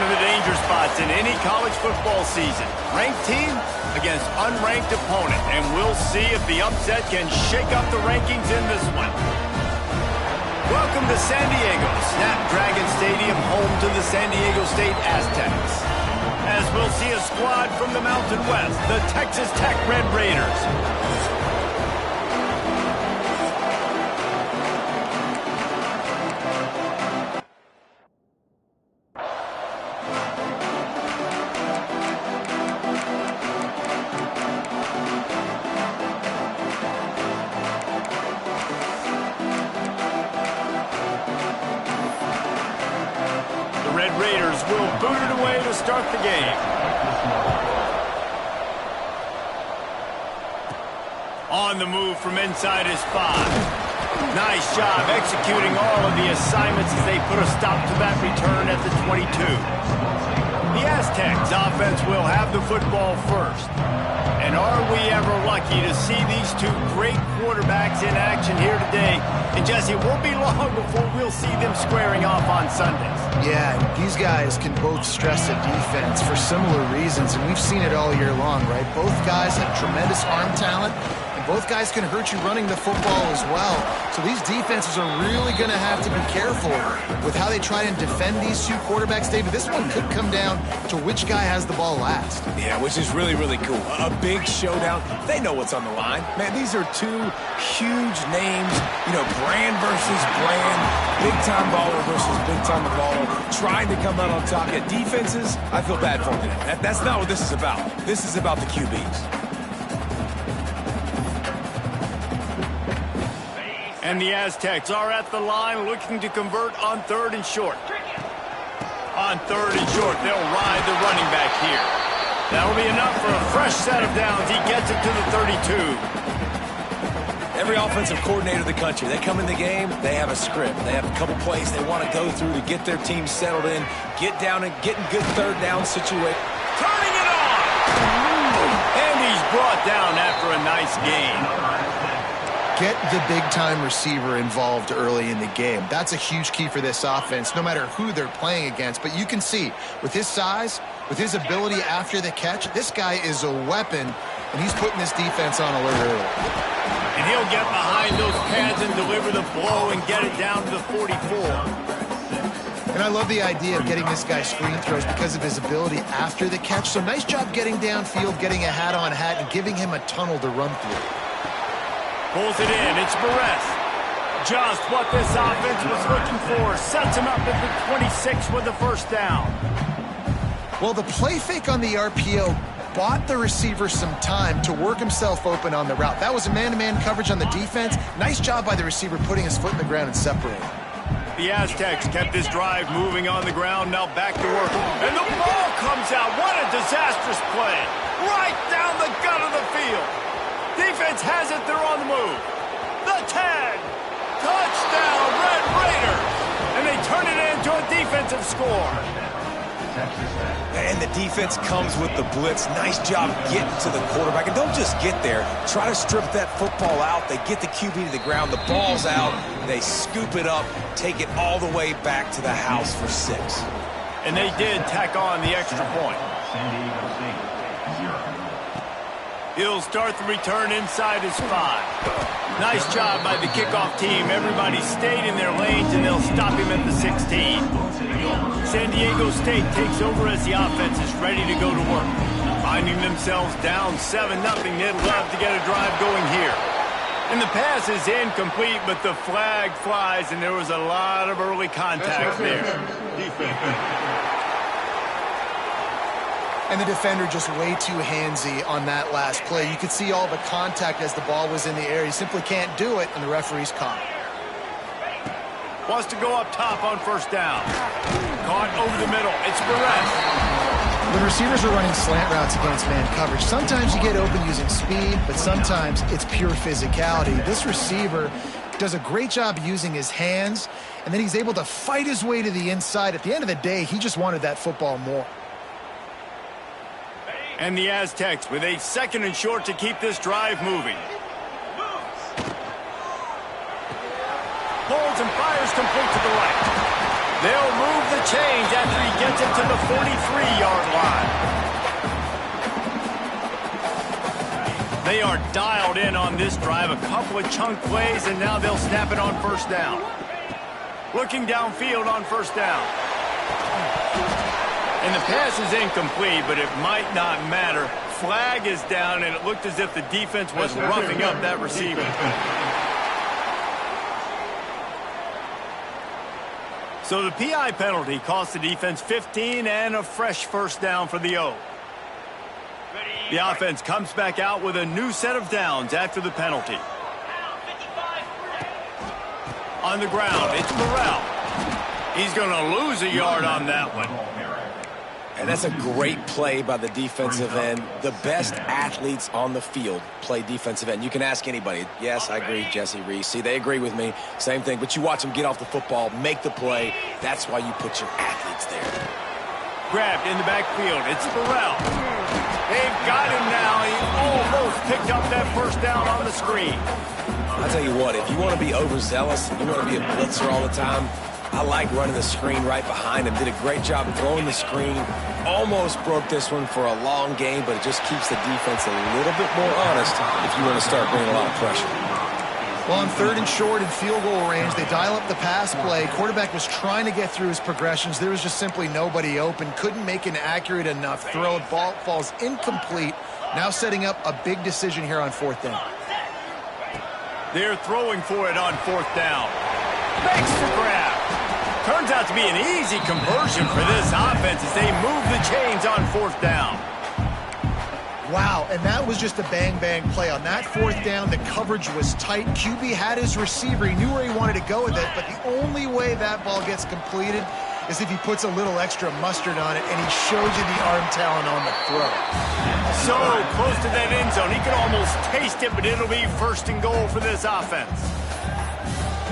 of the danger spots in any college football season. Ranked team against unranked opponent. And we'll see if the upset can shake up the rankings in this one. Welcome to San Diego, Snapdragon Stadium, home to the San Diego State Aztecs. As we'll see a squad from the Mountain West, the Texas Tech Red Raiders. Raiders will boot it away to start the game. On the move from inside his 5. Nice job executing all of the assignments as they put a stop to that return at the 22. The Aztecs offense will have the football first. And are we ever lucky to see these two great quarterbacks in action here today? And Jesse, it won't be long before we'll see them squaring off on Sundays. Yeah, these guys can both stress a defense for similar reasons, and we've seen it all year long, right? Both guys have tremendous arm talent, and both guys can hurt you running the football as well. So these defenses are really going to have to be careful with how they try and defend these two quarterbacks, David. This one could come down to which guy has the ball last. Yeah, which is really, really cool. A big showdown. They know what's on the line. Man, these are two huge names, brand versus brand, big-time baller versus big-time baller, trying to come out on top. Yeah, defenses, I feel bad for them. That's not what this is about. This is about the QBs. And the Aztecs are at the line looking to convert on 3rd and short. On 3rd and short, they'll ride the running back here. That'll be enough for a fresh set of downs. He gets it to the 32. Every offensive coordinator in the country, they come in the game, they have a script. They have a couple plays they want to go through to get their team settled in, get down and get in good 3rd down situation. Turning it on! And he's brought down after a nice gain. Get the big-time receiver involved early in the game. That's a huge key for this offense, no matter who they're playing against. But you can see, with his size, with his ability after the catch, this guy is a weapon, and he's putting this defense on alert early. And he'll get behind those pads and deliver the blow and get it down to the 44. And I love the idea of getting this guy screen throws because of his ability after the catch. So nice job getting downfield, getting a hat-on-hat, and giving him a tunnel to run through. Pulls it in. It's Barres. Just what this offense was looking for. Sets him up at the 26 with the first down. Well, the play fake on the RPO bought the receiver some time to work himself open on the route. That was a man-to-man coverage on the defense. Nice job by the receiver putting his foot in the ground and separating. The Aztecs kept this drive moving on the ground. Now back to work. And the ball comes out. What a disastrous play. Right down the gut of the field. Defense has it. They're on the move. The 10. Touchdown, Red Raiders. And they turn it into a defensive score. And the defense comes with the blitz. Nice job getting to the quarterback. And don't just get there. Try to strip that football out. They get the QB to the ground. The ball's out. They scoop it up, take it all the way back to the house for 6. And they did tack on the extra point. He'll start the return inside his 5. Nice job by the kickoff team. Everybody stayed in their lanes, and they'll stop him at the 16. San Diego State takes over as the offense is ready to go to work. Finding themselves down 7-0, they'd love to get a drive going here. And the pass is incomplete, but the flag flies, and there was a lot of early contact there. And the defender just way too handsy on that last play. You could see all the contact as the ball was in the air. He simply can't do it, and the referee's caught. Wants to go up top on first down. Caught over the middle. It's Barres. When receivers are running slant routes against man coverage, sometimes you get open using speed, but sometimes it's pure physicality. This receiver does a great job using his hands, and then he's able to fight his way to the inside. At the end of the day, he just wanted that football more. And the Aztecs with a 2nd and short to keep this drive moving. Holds and fires complete to the right. They'll move the chains after he gets it to the 43-yard line. They are dialed in on this drive. A couple of chunk plays, and now they'll snap it on first down. Looking downfield on first down. And the pass is incomplete, but it might not matter. Flag is down, and it looked as if the defense was roughing up that receiver. So the PI penalty cost the defense 15 and a fresh first down for the O. The offense comes back out with a new set of downs after the penalty. On the ground, it's Burrell. He's going to lose a yard on that one. And that's a great play by the defensive end. The best athletes on the field play defensive end. You can ask anybody. Yes, I agree, Jesse Reese. See, they agree with me. Same thing. But you watch them get off the football, make the play. That's why you put your athletes there. Grabbed in the backfield. It's Burrell. They've got him now. He almost picked up that first down on the screen. I'll tell you what, if you want to be overzealous, you want to be a blitzer all the time, I like running the screen right behind him. Did a great job throwing the screen. Almost broke this one for a long game, but it just keeps the defense a little bit more honest if you want to start bringing a lot of pressure. Well, on 3rd and short in field goal range, they dial up the pass play. Quarterback was trying to get through his progressions. There was just simply nobody open. Couldn't make an accurate enough throw. Ball falls incomplete. Now setting up a big decision here on 4th down. They're throwing for it on 4th down. Makes the grab. Turns out to be an easy conversion for this offense as they move the chains on 4th down. Wow, and that was just a bang-bang play. On that 4th down, the coverage was tight. QB had his receiver. He knew where he wanted to go with it, but the only way that ball gets completed is if he puts a little extra mustard on it, and he shows you the arm talent on the throw. So close to that end zone. He could almost taste it, but it'll be 1st and goal for this offense.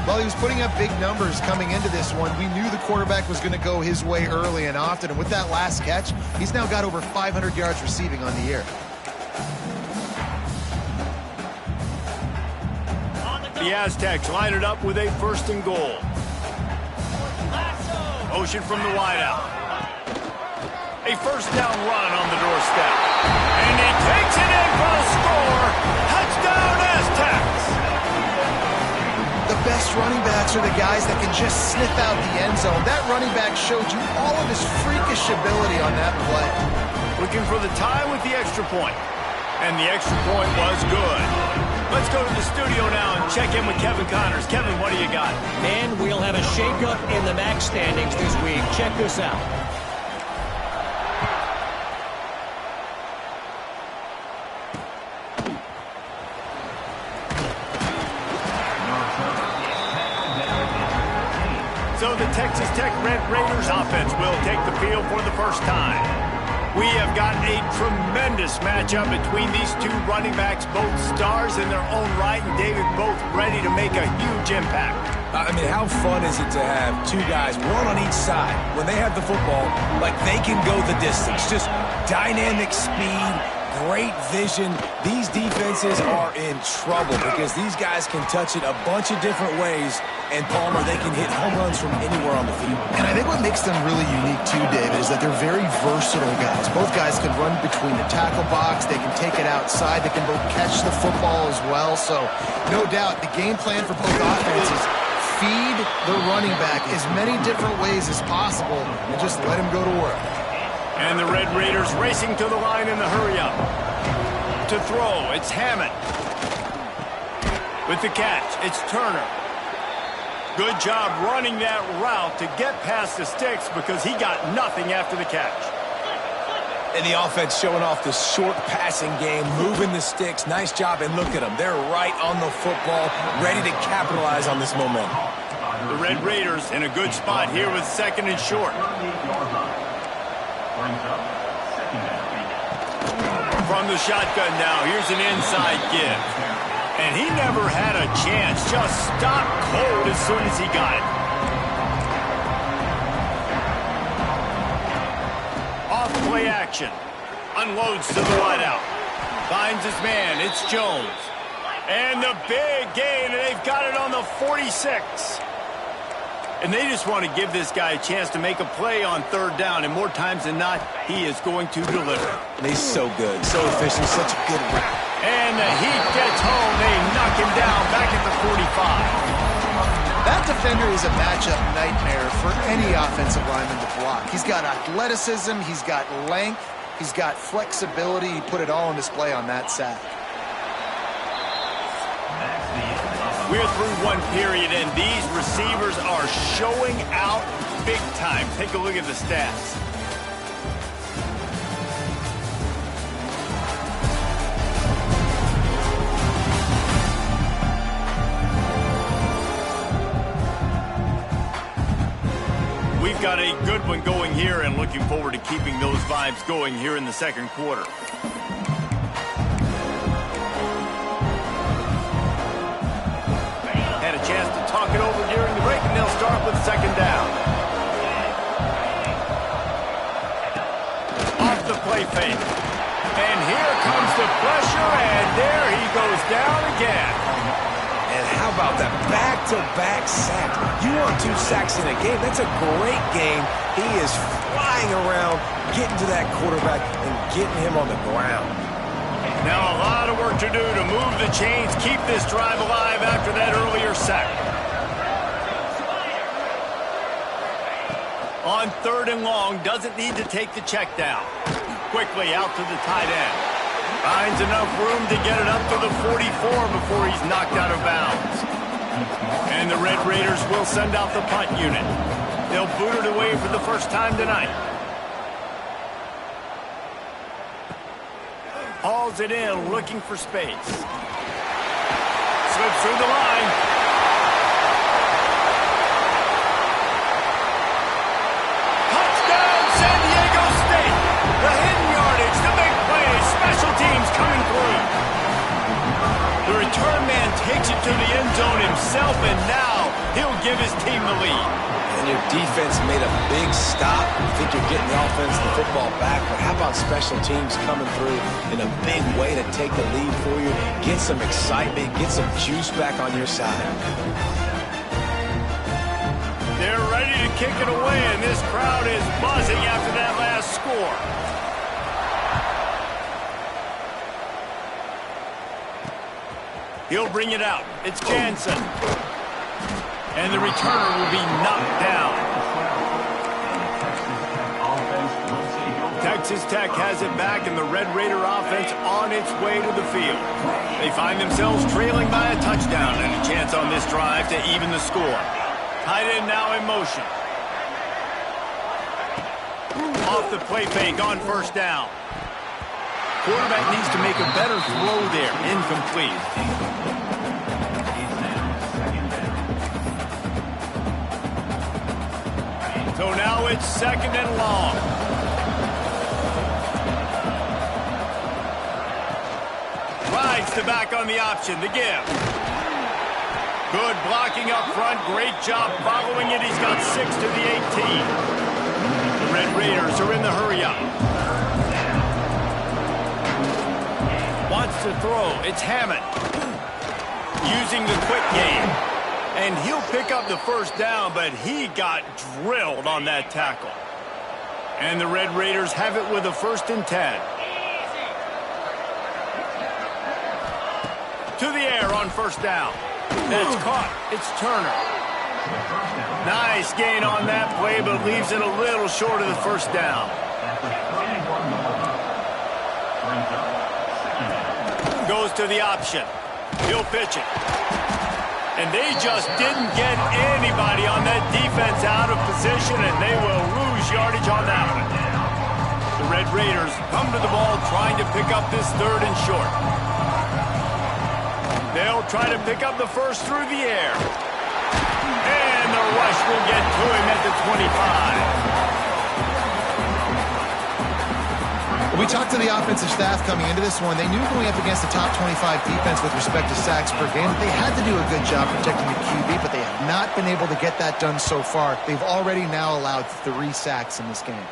Well, he was putting up big numbers coming into this one. We knew the quarterback was going to go his way early and often, and with that last catch, he's now got over 500 yards receiving on the year. The Aztecs line it up with a 1st and goal. Motion from the wideout. A 1st down run on the doorstep. And he takes it in for a score. Touchdown, Aztecs! The best running backs are the guys that can just sniff out the end zone. That running back showed you all of his freakish ability on that play. Looking for the tie with the extra point. And the extra point was good. Let's go to the studio now and check in with Kevin Connors. Kevin, what do you got? And we'll have a shakeup in the MAC standings this week. Check this out. So the Texas Tech Red Raiders offense will take the field for the first time. We have got a tremendous matchup between these two running backs, both stars in their own right, and David, both ready to make a huge impact. I mean, how fun is it to have two guys, one on each side, when they have the football, like they can go the distance. Just dynamic speed, great vision. These defenses are in trouble because these guys can touch it a bunch of different ways, and Palmer, they can hit home runs from anywhere on the field. And I think what makes them really unique too, David, is that they're very versatile guys. Both guys can run between the tackle box. They can take it outside. They can both catch the football as well. So no doubt the game plan for both offenses, feed the running back as many different ways as possible and just let him go to work. And the Red Raiders racing to the line in the hurry-up. To throw, it's Hammond. With the catch, it's Turner. Good job running that route to get past the sticks because he got nothing after the catch. And the offense showing off the short passing game, moving the sticks. Nice job, and look at them. They're right on the football, ready to capitalize on this momentum. The Red Raiders in a good spot here with 2nd and short. From the shotgun now, here's an inside give. And he never had a chance, just stopped cold as soon as he got it. Off play action. Unloads to the wideout. Finds his man, it's Jones. And the big gain, and they've got it on the 46. And they just want to give this guy a chance to make a play on third down, and more times than not, he is going to deliver. And he's so good, so efficient, such a good route. And the heat gets home. They knock him down back at the 45. That defender is a matchup nightmare for any offensive lineman to block. He's got athleticism, he's got length, he's got flexibility. He put it all on display on that sack. We're through one period, and these receivers are showing out big time. Take a look at the stats. We've got a good one going here, and looking forward to keeping those vibes going here in the second quarter. Had a chance to talk it over during the break, and they'll start with second down. Off the play fake. And here comes the pressure, and there he goes down again. And how about that back-to-back sack? You want 2 sacks in a game. That's a great game. He is flying around, getting to that quarterback and getting him on the ground. Now a lot of work to do to move the chains, keep this drive alive after that earlier sack. On third and long, doesn't need to take the check down. Quickly out to the tight end. Finds enough room to get it up to the 44 before he's knocked out of bounds. And the Red Raiders will send out the punt unit. They'll boot it away for the first time tonight. Hauls it in, looking for space. Slips through the line. Touchdown, San Diego State! The hidden yardage, the big plays, special teams coming through. The return man takes it to the end zone himself, and now he'll give his team the lead. And your defense made a big stop. You think you're getting the offense, the football back, but how about special teams coming through in a big way to take the lead for you, get some excitement, get some juice back on your side. They're ready to kick it away, and this crowd is buzzing after that last score. He'll bring it out. It's Jansen. And the returner will be knocked down. Texas Tech has it back, and the Red Raider offense on its way to the field. They find themselves trailing by a touchdown and a chance on this drive to even the score. Tight end now in motion. Off the play fake on first down. Quarterback needs to make a better throw there. Incomplete. So now it's second and long. Rides to back on the option, the give. Good blocking up front, great job following it. He's got 6 to the 18. The Red Raiders are in the hurry-up. Wants to throw, it's Hammond. Using the quick game. And he'll pick up the first down, but he got drilled on that tackle. And the Red Raiders have it with a 1st and 10. To the air on first down. That's caught. It's Turner. Nice gain on that play, but leaves it a little short of the first down. Goes to the option. He'll pitch it. And they just didn't get anybody on that defense out of position, and they will lose yardage on that one. The Red Raiders come to the ball trying to pick up this 3rd and short. They'll try to pick up the first through the air. And the rush will get to him at the 25. We talked to the offensive staff coming into this one. They knew going up against the top 25 defense with respect to sacks per game, they had to do a good job protecting the QB, but they have not been able to get that done so far. They've already now allowed 3 sacks in this game.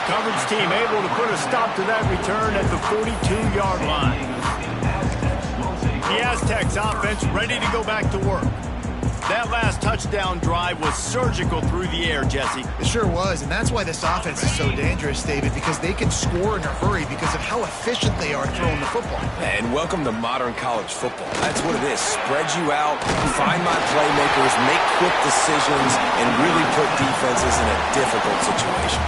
Coverage team able to put a stop to that return at the 42-yard line. The Aztecs offense ready to go back to work. That last touchdown drive was surgical through the air, Jesse. It sure was, and that's why this offense is so dangerous, David, because they can score in a hurry because of how efficient they are throwing the football. And welcome to modern college football. That's what it is. Spread you out, find my playmakers, make quick decisions, and really put defenses in a difficult situation.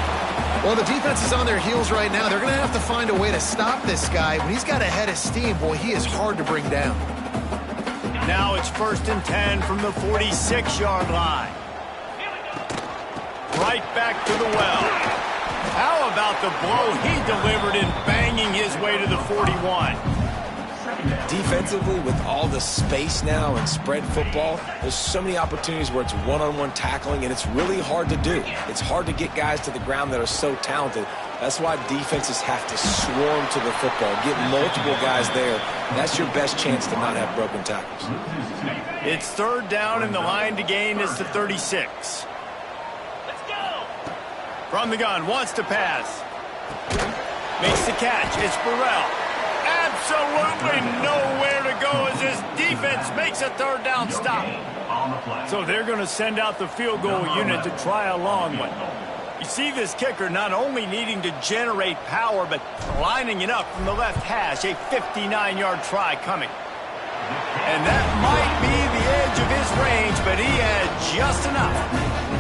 Well, the defense is on their heels right now. They're going to have to find a way to stop this guy. When he's got a head of steam, boy, he is hard to bring down. Now it's 1st and 10 from the 46-yard line. Right back to the well. How about the blow he delivered in banging his way to the 41? Defensively, with all the space now and spread football, there's so many opportunities where it's one-on-one tackling, and it's really hard to do. It's hard to get guys to the ground that are so talented. That's why defenses have to swarm to the football, get multiple guys there. That's your best chance to not have broken tackles. It's 3rd down, and the line to gain is the 36. Let's go! From the gun, wants to pass. Makes the catch. It's Burrell. Absolutely nowhere to go as this defense makes a 3rd down stop. So they're going to send out the field goal unit to try a long one. You see this kicker not only needing to generate power, but lining it up from the left hash, a 59-yard try coming. And that might be the edge of his range, but he had just enough.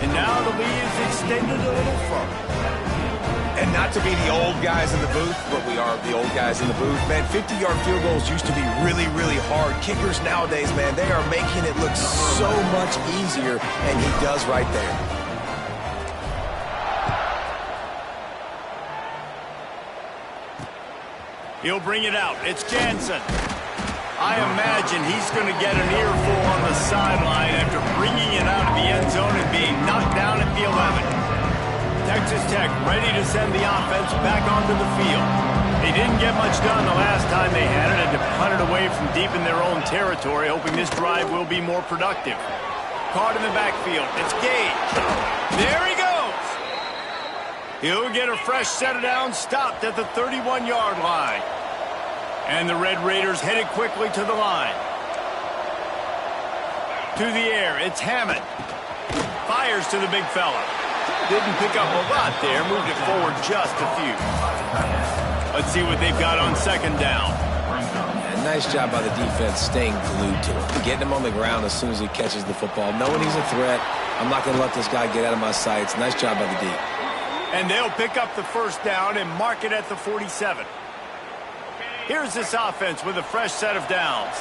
And now the lead is extended a little further. And not to be the old guys in the booth, but we are the old guys in the booth, man, 50-yard field goals used to be really, really hard. Kickers nowadays, man, they are making it look so much easier, and he does right there. He'll bring it out. It's Jansen. I imagine he's going to get an earful on the sideline after bringing it out of the end zone and being knocked down at the 11. Texas Tech ready to send the offense back onto the field. They didn't get much done the last time they had it, and to punt it away from deep in their own territory, hoping this drive will be more productive. Caught in the backfield. It's Gage. There he goes. He'll get a fresh set of downs, stopped at the 31-yard line. And the Red Raiders headed quickly to the line. To the air, it's Hammond. Fires to the big fella. Didn't pick up a lot there, moved it forward just a few. Let's see what they've got on 2nd down. And nice job by the defense staying glued to him, getting him on the ground as soon as he catches the football, knowing he's a threat. I'm not going to let this guy get out of my sights. Nice job by the D. And they'll pick up the 1st down and mark it at the 47. Here's this offense with a fresh set of downs.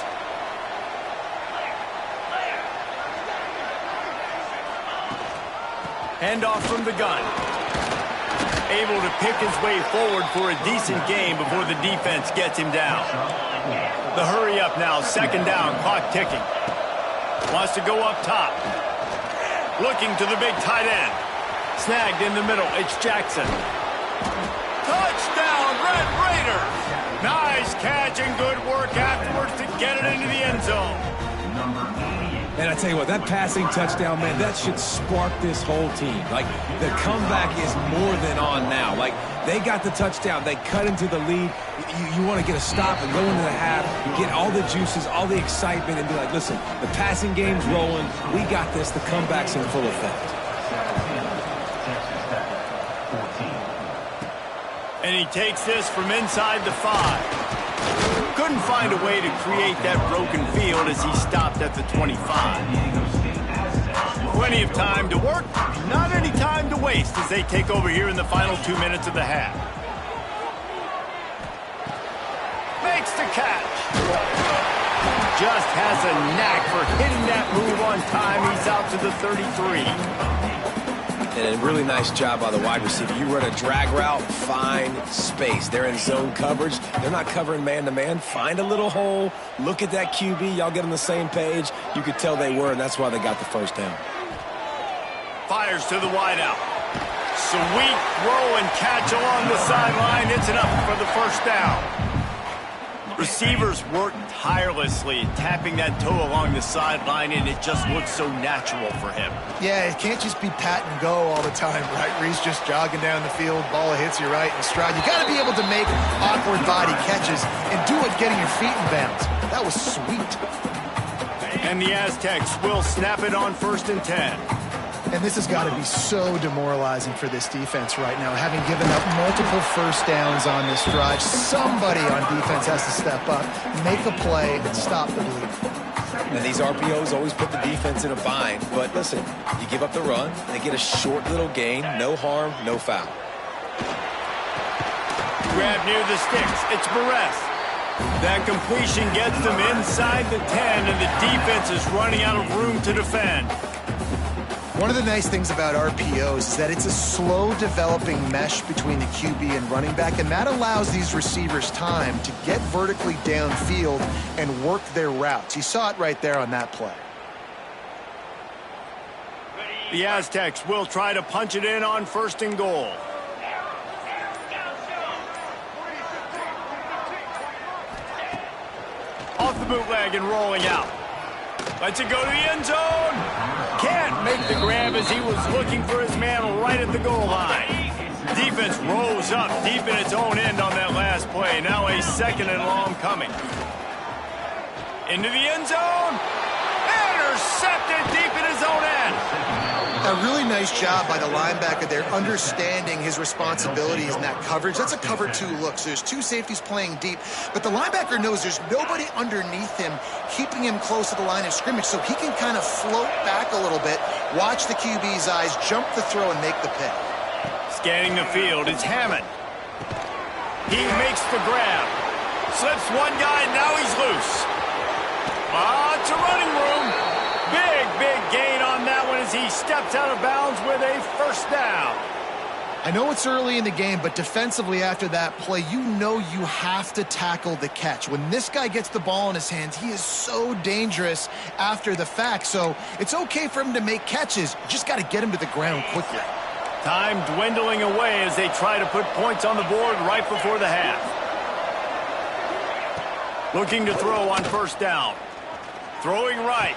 Handoff from the gun. Able to pick his way forward for a decent gain before the defense gets him down. The hurry up now, 2nd down, clock ticking. Wants to go up top. Looking to the big tight end. Snagged in the middle, it's Jackson. Touchdown, Red Raiders! Nice catch and good work afterwards to get it into the end zone. And I tell you what, that passing touchdown, man, that should spark this whole team. Like, the comeback is more than on now. Like, they got the touchdown. They cut into the lead. You want to get a stop and go into the half, get all the juices, all the excitement, and be like, listen, the passing game's rolling. We got this. The comeback's in full effect. And he takes this from inside the 5. Couldn't find a way to create that broken field as he stopped at the 25. Plenty of time to work, not any time to waste as they take over here in the final 2 minutes of the half. Makes the catch. Just has a knack for hitting that move on time. He's out to the 33. And a really nice job by the wide receiver. You run a drag route, find space. They're in zone coverage. They're not covering man-to-man. Find a little hole. Look at that QB. Y'all get on the same page. You could tell they were, and that's why they got the 1st down. Fires to the wideout. Sweet throw and catch along the sideline. It's enough for the 1st down. Receivers work tirelessly, tapping that toe along the sideline, and it just looks so natural for him. Yeah, it can't just be pat and go all the time, right? Where he's just jogging down the field, ball hits you right in stride. You got to be able to make awkward body catches and do it getting your feet in bounds. That was sweet. And the Aztecs will snap it on 1st and 10. And this has got to be so demoralizing for this defense right now, having given up multiple first downs on this drive. Somebody on defense has to step up, make a play, and stop the bleed. And these RPOs always put the defense in a bind. But listen, you give up the run, they get a short little gain, no harm, no foul. Grab near the sticks. It's Barres. That completion gets them inside the 10, and the defense is running out of room to defend. One of the nice things about RPOs is that it's a slow developing mesh between the QB and running back, and that allows these receivers time to get vertically downfield and work their routes. You saw it right there on that play. The Aztecs will try to punch it in on 1st and goal. Off the bootleg and rolling out. Lets it go to the end zone. Can't make the grab as he was looking for his man right at the goal line. Defense rose up deep in its own end on that last play. Now a 2nd and long coming. Into the end zone. Intercepted deep in his own end. A really nice job by the linebacker there, understanding his responsibilities in that coverage. That's a cover 2 look, so there's 2 safeties playing deep, but the linebacker knows there's nobody underneath him keeping him close to the line of scrimmage, so he can kind of float back a little bit, watch the QB's eyes, jump the throw, and make the pick. Scanning the field, it's Hammond. He makes the grab. Slips one guy, now he's loose. It's a running room. Big gain on that one as he steps out of bounds with a 1st down. I know it's early in the game, but defensively after that play, you know you have to tackle the catch. When this guy gets the ball in his hands, he is so dangerous after the fact. So it's okay for him to make catches. You just got to get him to the ground quickly. Time dwindling away as they try to put points on the board right before the half. Looking to throw on 1st down. Throwing right.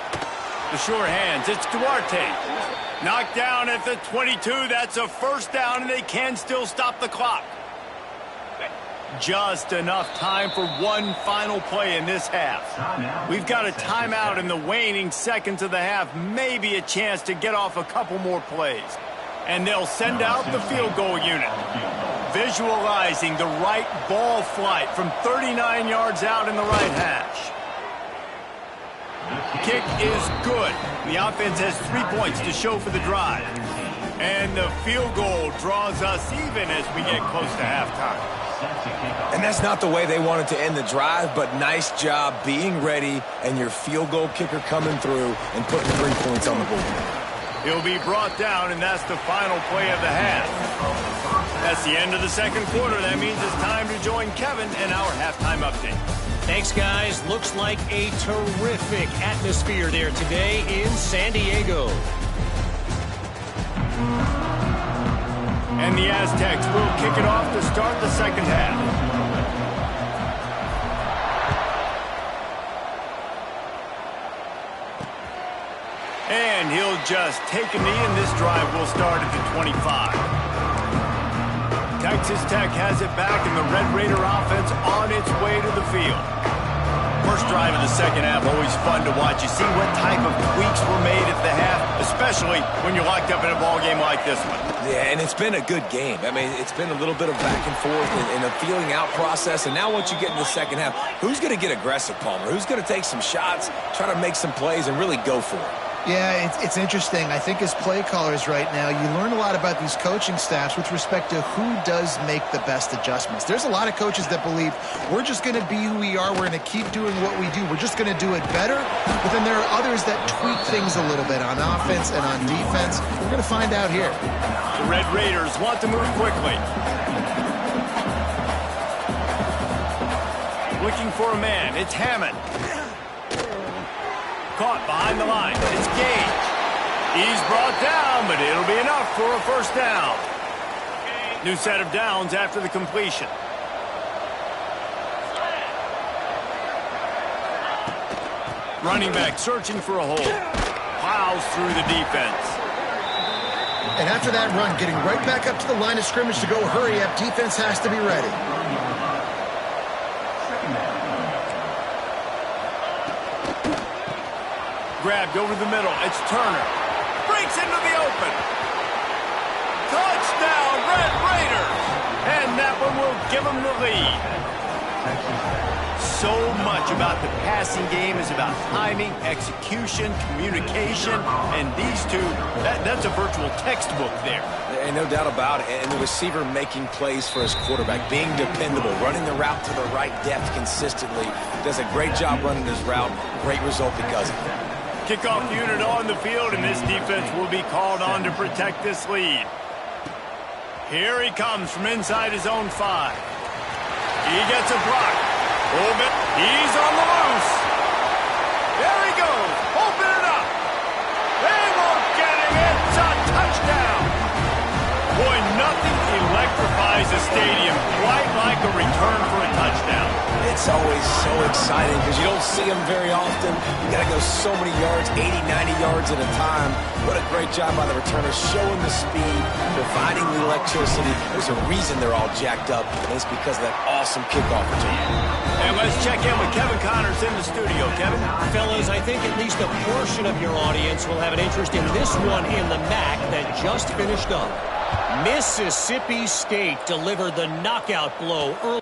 The sure hands, it's Duarte. Knocked down at the 22, that's a 1st down, and they can still stop the clock. Just enough time for one final play in this half. We've got a timeout in the waning seconds of the half, maybe a chance to get off a couple more plays. And they'll send out the field goal unit. Visualizing the right ball flight from 39 yards out in the right hash. Kick is good. The offense has 3 points to show for the drive. And the field goal draws us even as we get close to halftime. And that's not the way they wanted to end the drive, but nice job being ready and your field goal kicker coming through and putting 3 points on the board. He'll be brought down, and that's the final play of the half. That's the end of the 2nd quarter. That means it's time to join Kevin in our halftime update. Thanks, guys. Looks like a terrific atmosphere there today in San Diego. And the Aztecs will kick it off to start the 2nd half. And he'll just take a knee, and this drive will start at the 25. Texas Tech has it back, and the Red Raider offense on its way to the field. First drive of the 2nd half, always fun to watch. You see what type of tweaks were made at the half, especially when you're locked up in a ball game like this one. Yeah, and it's been a good game. I mean, it's been a little bit of back and forth and a feeling out process. And now once you get in the 2nd half, who's going to get aggressive, Palmer? Who's going to take some shots, try to make some plays, and really go for it? Yeah, it's interesting. I think as play callers right now, you learn a lot about these coaching staffs with respect to who does make the best adjustments. There's a lot of coaches that believe we're just going to be who we are. We're going to keep doing what we do. We're just going to do it better. But then there are others that tweak things a little bit on offense and on defense. We're going to find out here. The Red Raiders want to move quickly. Looking for a man. It's Hammond. Caught behind the line. It's Gage. He's brought down, but it'll be enough for a 1st down. New set of downs after the completion. Running back searching for a hole. Plows through the defense. And after that run, getting right back up to the line of scrimmage to go hurry up, defense has to be ready. Grabbed over the middle. It's Turner. Breaks into the open. Touchdown, Red Raiders! And that one will give them the lead. So much about the passing game is about timing, execution, communication, and these two, that's a virtual textbook there. And no doubt about it. And the receiver making plays for his quarterback, being dependable, running the route to the right depth consistently. Does a great job running his route. Great result because of it. Kickoff unit on the field, and this defense will be called on to protect this lead. Here he comes from inside his own 5. He gets a block. He's on the loose. There he goes. Open it up. They won't get him. It's a touchdown. Boy, nothing electrifies a stadium quite like a return for a touchdown. It's always so exciting because you don't see them very often. You got to go so many yards, 80, 90 yards at a time. What a great job by the returners, showing the speed, providing the electricity. There's a reason they're all jacked up, and it's because of that awesome kickoff return. And let's check in with Kevin Connors in the studio. Kevin? Fellas, I think at least a portion of your audience will have an interest in this one in the MAC that just finished up. Mississippi State delivered the knockout blow early.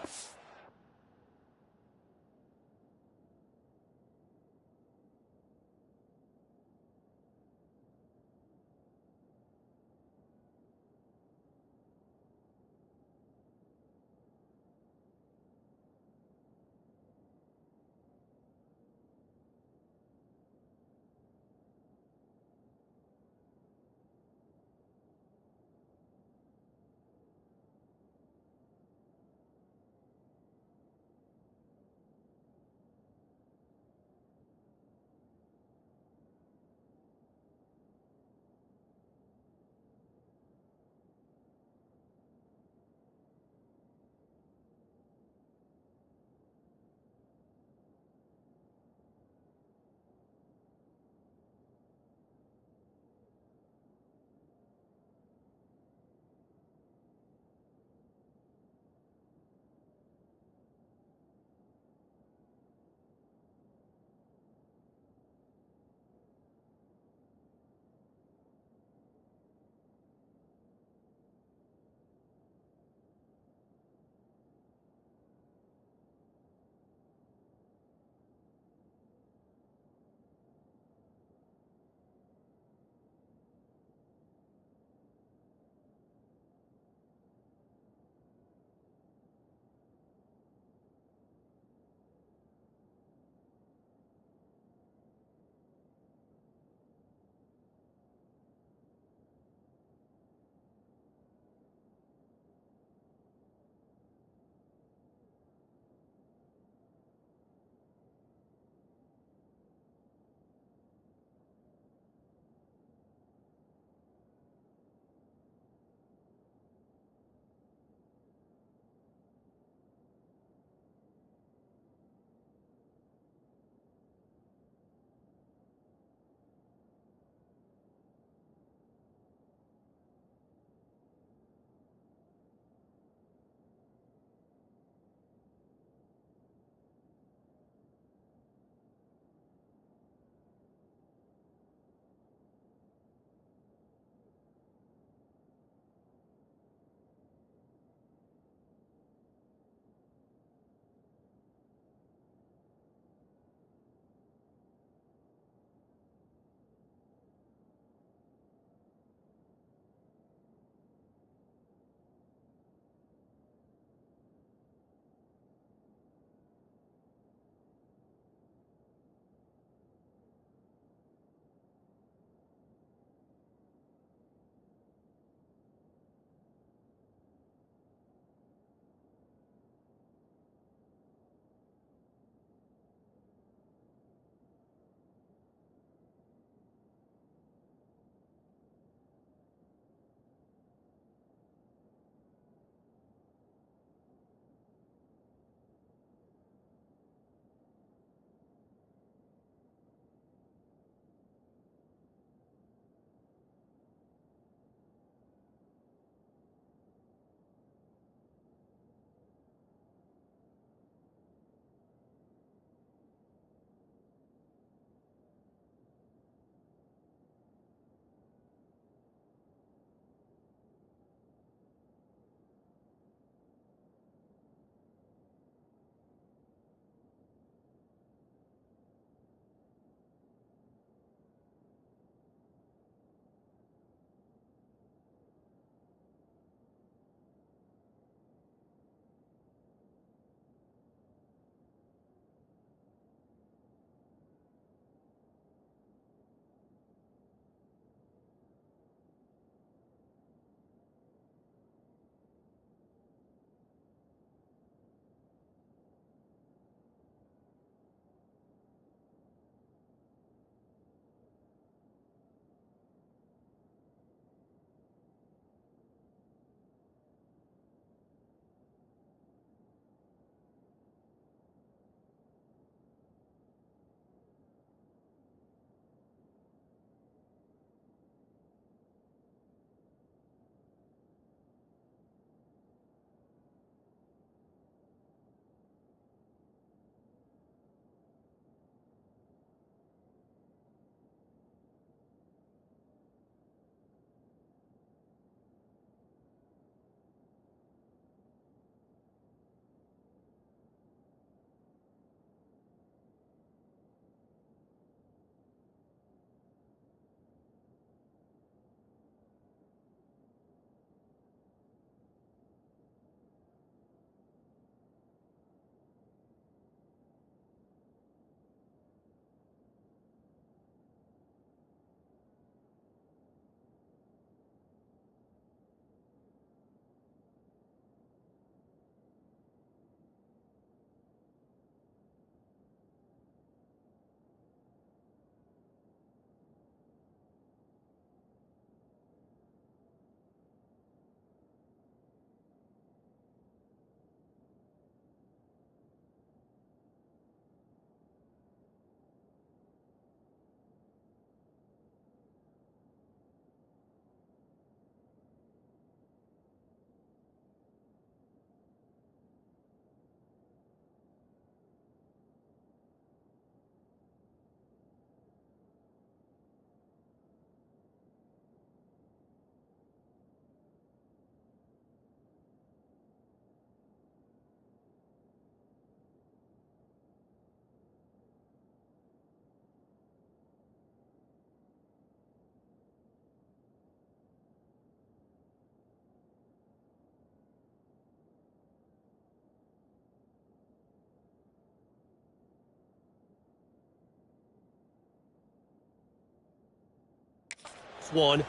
tough one,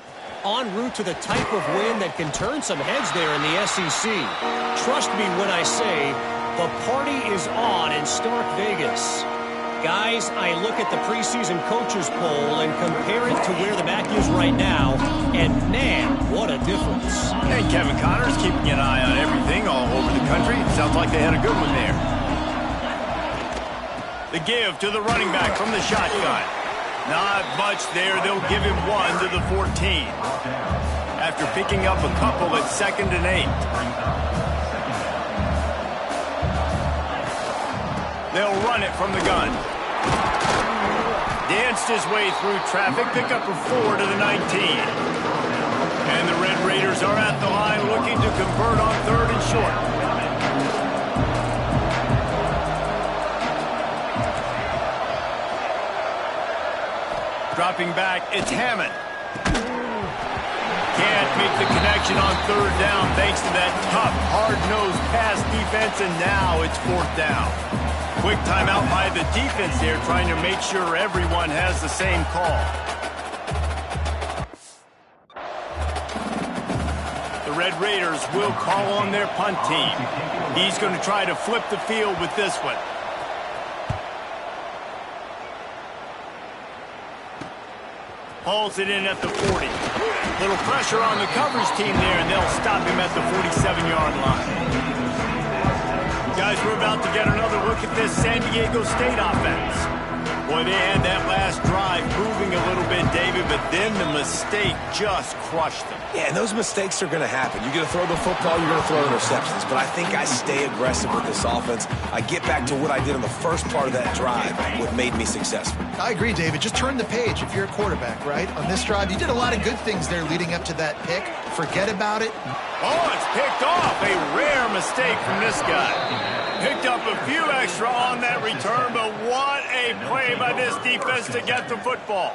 en route to the type of win that can turn some heads there in the SEC. Trust me when I say the party is on in Stark Vegas. Guys, I look at the preseason coaches poll and compare it to where the MAC is right now, and man, what a difference. And Kevin Connor's keeping an eye on everything all over the country. Sounds like they had a good one there. The give to the running back from the shotgun. Not much there. They'll give him 1 to the 14. After picking up a couple at 2nd and 8. They'll run it from the gun. Danced his way through traffic. Pick up a 4 to the 19. And the Red Raiders are at the line looking to convert on 3rd and short. Dropping back, it's Hammond. Can't make the connection on 3rd down thanks to that tough, hard-nosed pass defense, and now it's 4th down. Quick timeout by the defense there, trying to make sure everyone has the same call. The Red Raiders will call on their punt team. He's going to try to flip the field with this one. Hauls it in at the 40. Little pressure on the coverage team there, and they'll stop him at the 47-yard line. Guys, we're about to get another look at this San Diego State offense. Boy, they had that last drive moving a little bit, David, but then the mistake just crushed them. Yeah, and those mistakes are going to happen. You're going to throw the football, you're going to throw interceptions. But I think I stay aggressive with this offense. I get back to what I did on the first part of that drive, what made me successful. I agree, David. Just turn the page if you're a quarterback, right? On this drive, you did a lot of good things there leading up to that pick. Forget about it. Oh, it's picked off. A rare mistake from this guy. Picked up a few extra on that return, but what a play by this defense to get the football.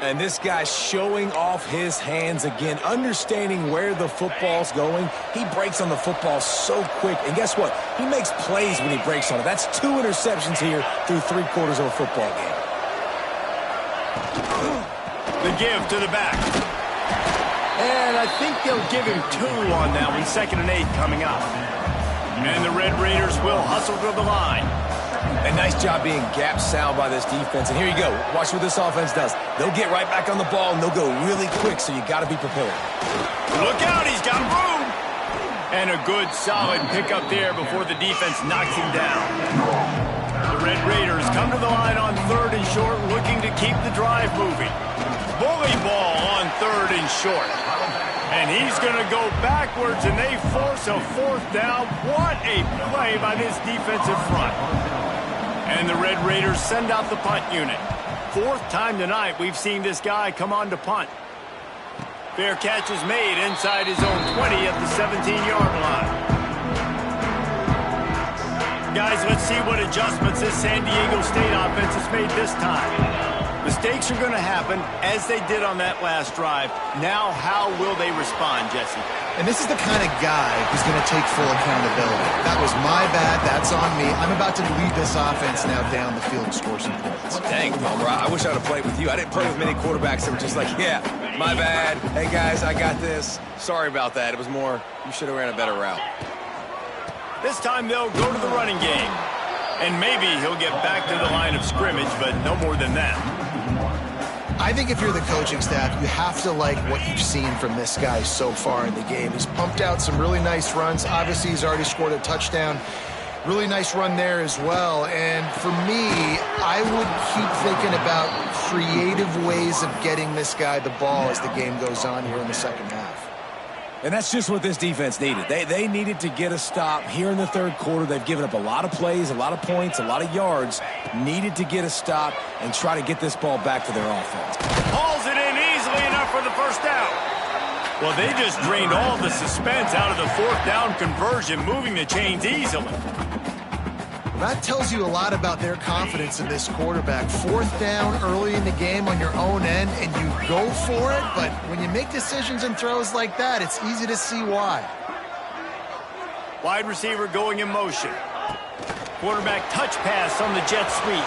And this guy's showing off his hands again, understanding where the football's going. He breaks on the football so quick. And guess what? He makes plays when he breaks on it. That's 2 interceptions here through 3/4 of a football game. The give to the back. And I think they'll give him 2 on that one. 2nd and 8 coming up. And the Red Raiders will hustle to the line. A nice job being gap sound by this defense. And here you go. Watch what this offense does. They'll get right back on the ball, and they'll go really quick, so you got to be prepared. Look out, he's got room. And a good, solid pickup there before the defense knocks him down. The Red Raiders come to the line on 3rd and short, looking to keep the drive moving. Bully ball on 3rd and short. And he's going to go backwards, and they force a 4th down. What a play by this defensive front. And the Red Raiders send out the punt unit. 4th time tonight we've seen this guy come on to punt. Fair catch is made inside his own 20 at the 17-yard line. Guys, let's see what adjustments this San Diego State offense has made this time. Mistakes are going to happen, as they did on that last drive. Now, how will they respond, Jesse? And this is the kind of guy who's going to take full accountability. That was my bad. That's on me. I'm about to lead this offense now down the field and score some points. Dang, Palmer, I wish I would have played with you. I didn't play with many quarterbacks that were just like, yeah, my bad. Hey, guys, I got this. Sorry about that. It was more, you should have ran a better route. This time they'll go to the running game. And maybe he'll get back to the line of scrimmage, but no more than that. I think if you're the coaching staff, you have to like what you've seen from this guy so far in the game. He's pumped out some really nice runs. Obviously, he's already scored a touchdown. Really nice run there as well. And for me, I would keep thinking about creative ways of getting this guy the ball as the game goes on here in the second half. And that's just what this defense needed. They needed to get a stop here in the 3rd quarter. They've given up a lot of plays, a lot of points, a lot of yards. Needed to get a stop and try to get this ball back to their offense. Hauls it in easily enough for the 1st down. Well, they just drained all the suspense out of the 4th down conversion, moving the chains easily. That tells you a lot about their confidence in this quarterback. 4th down early in the game on your own end, and you go for it, but when you make decisions and throws like that, it's easy to see why. Wide receiver going in motion. Quarterback touch pass on the jet sweep.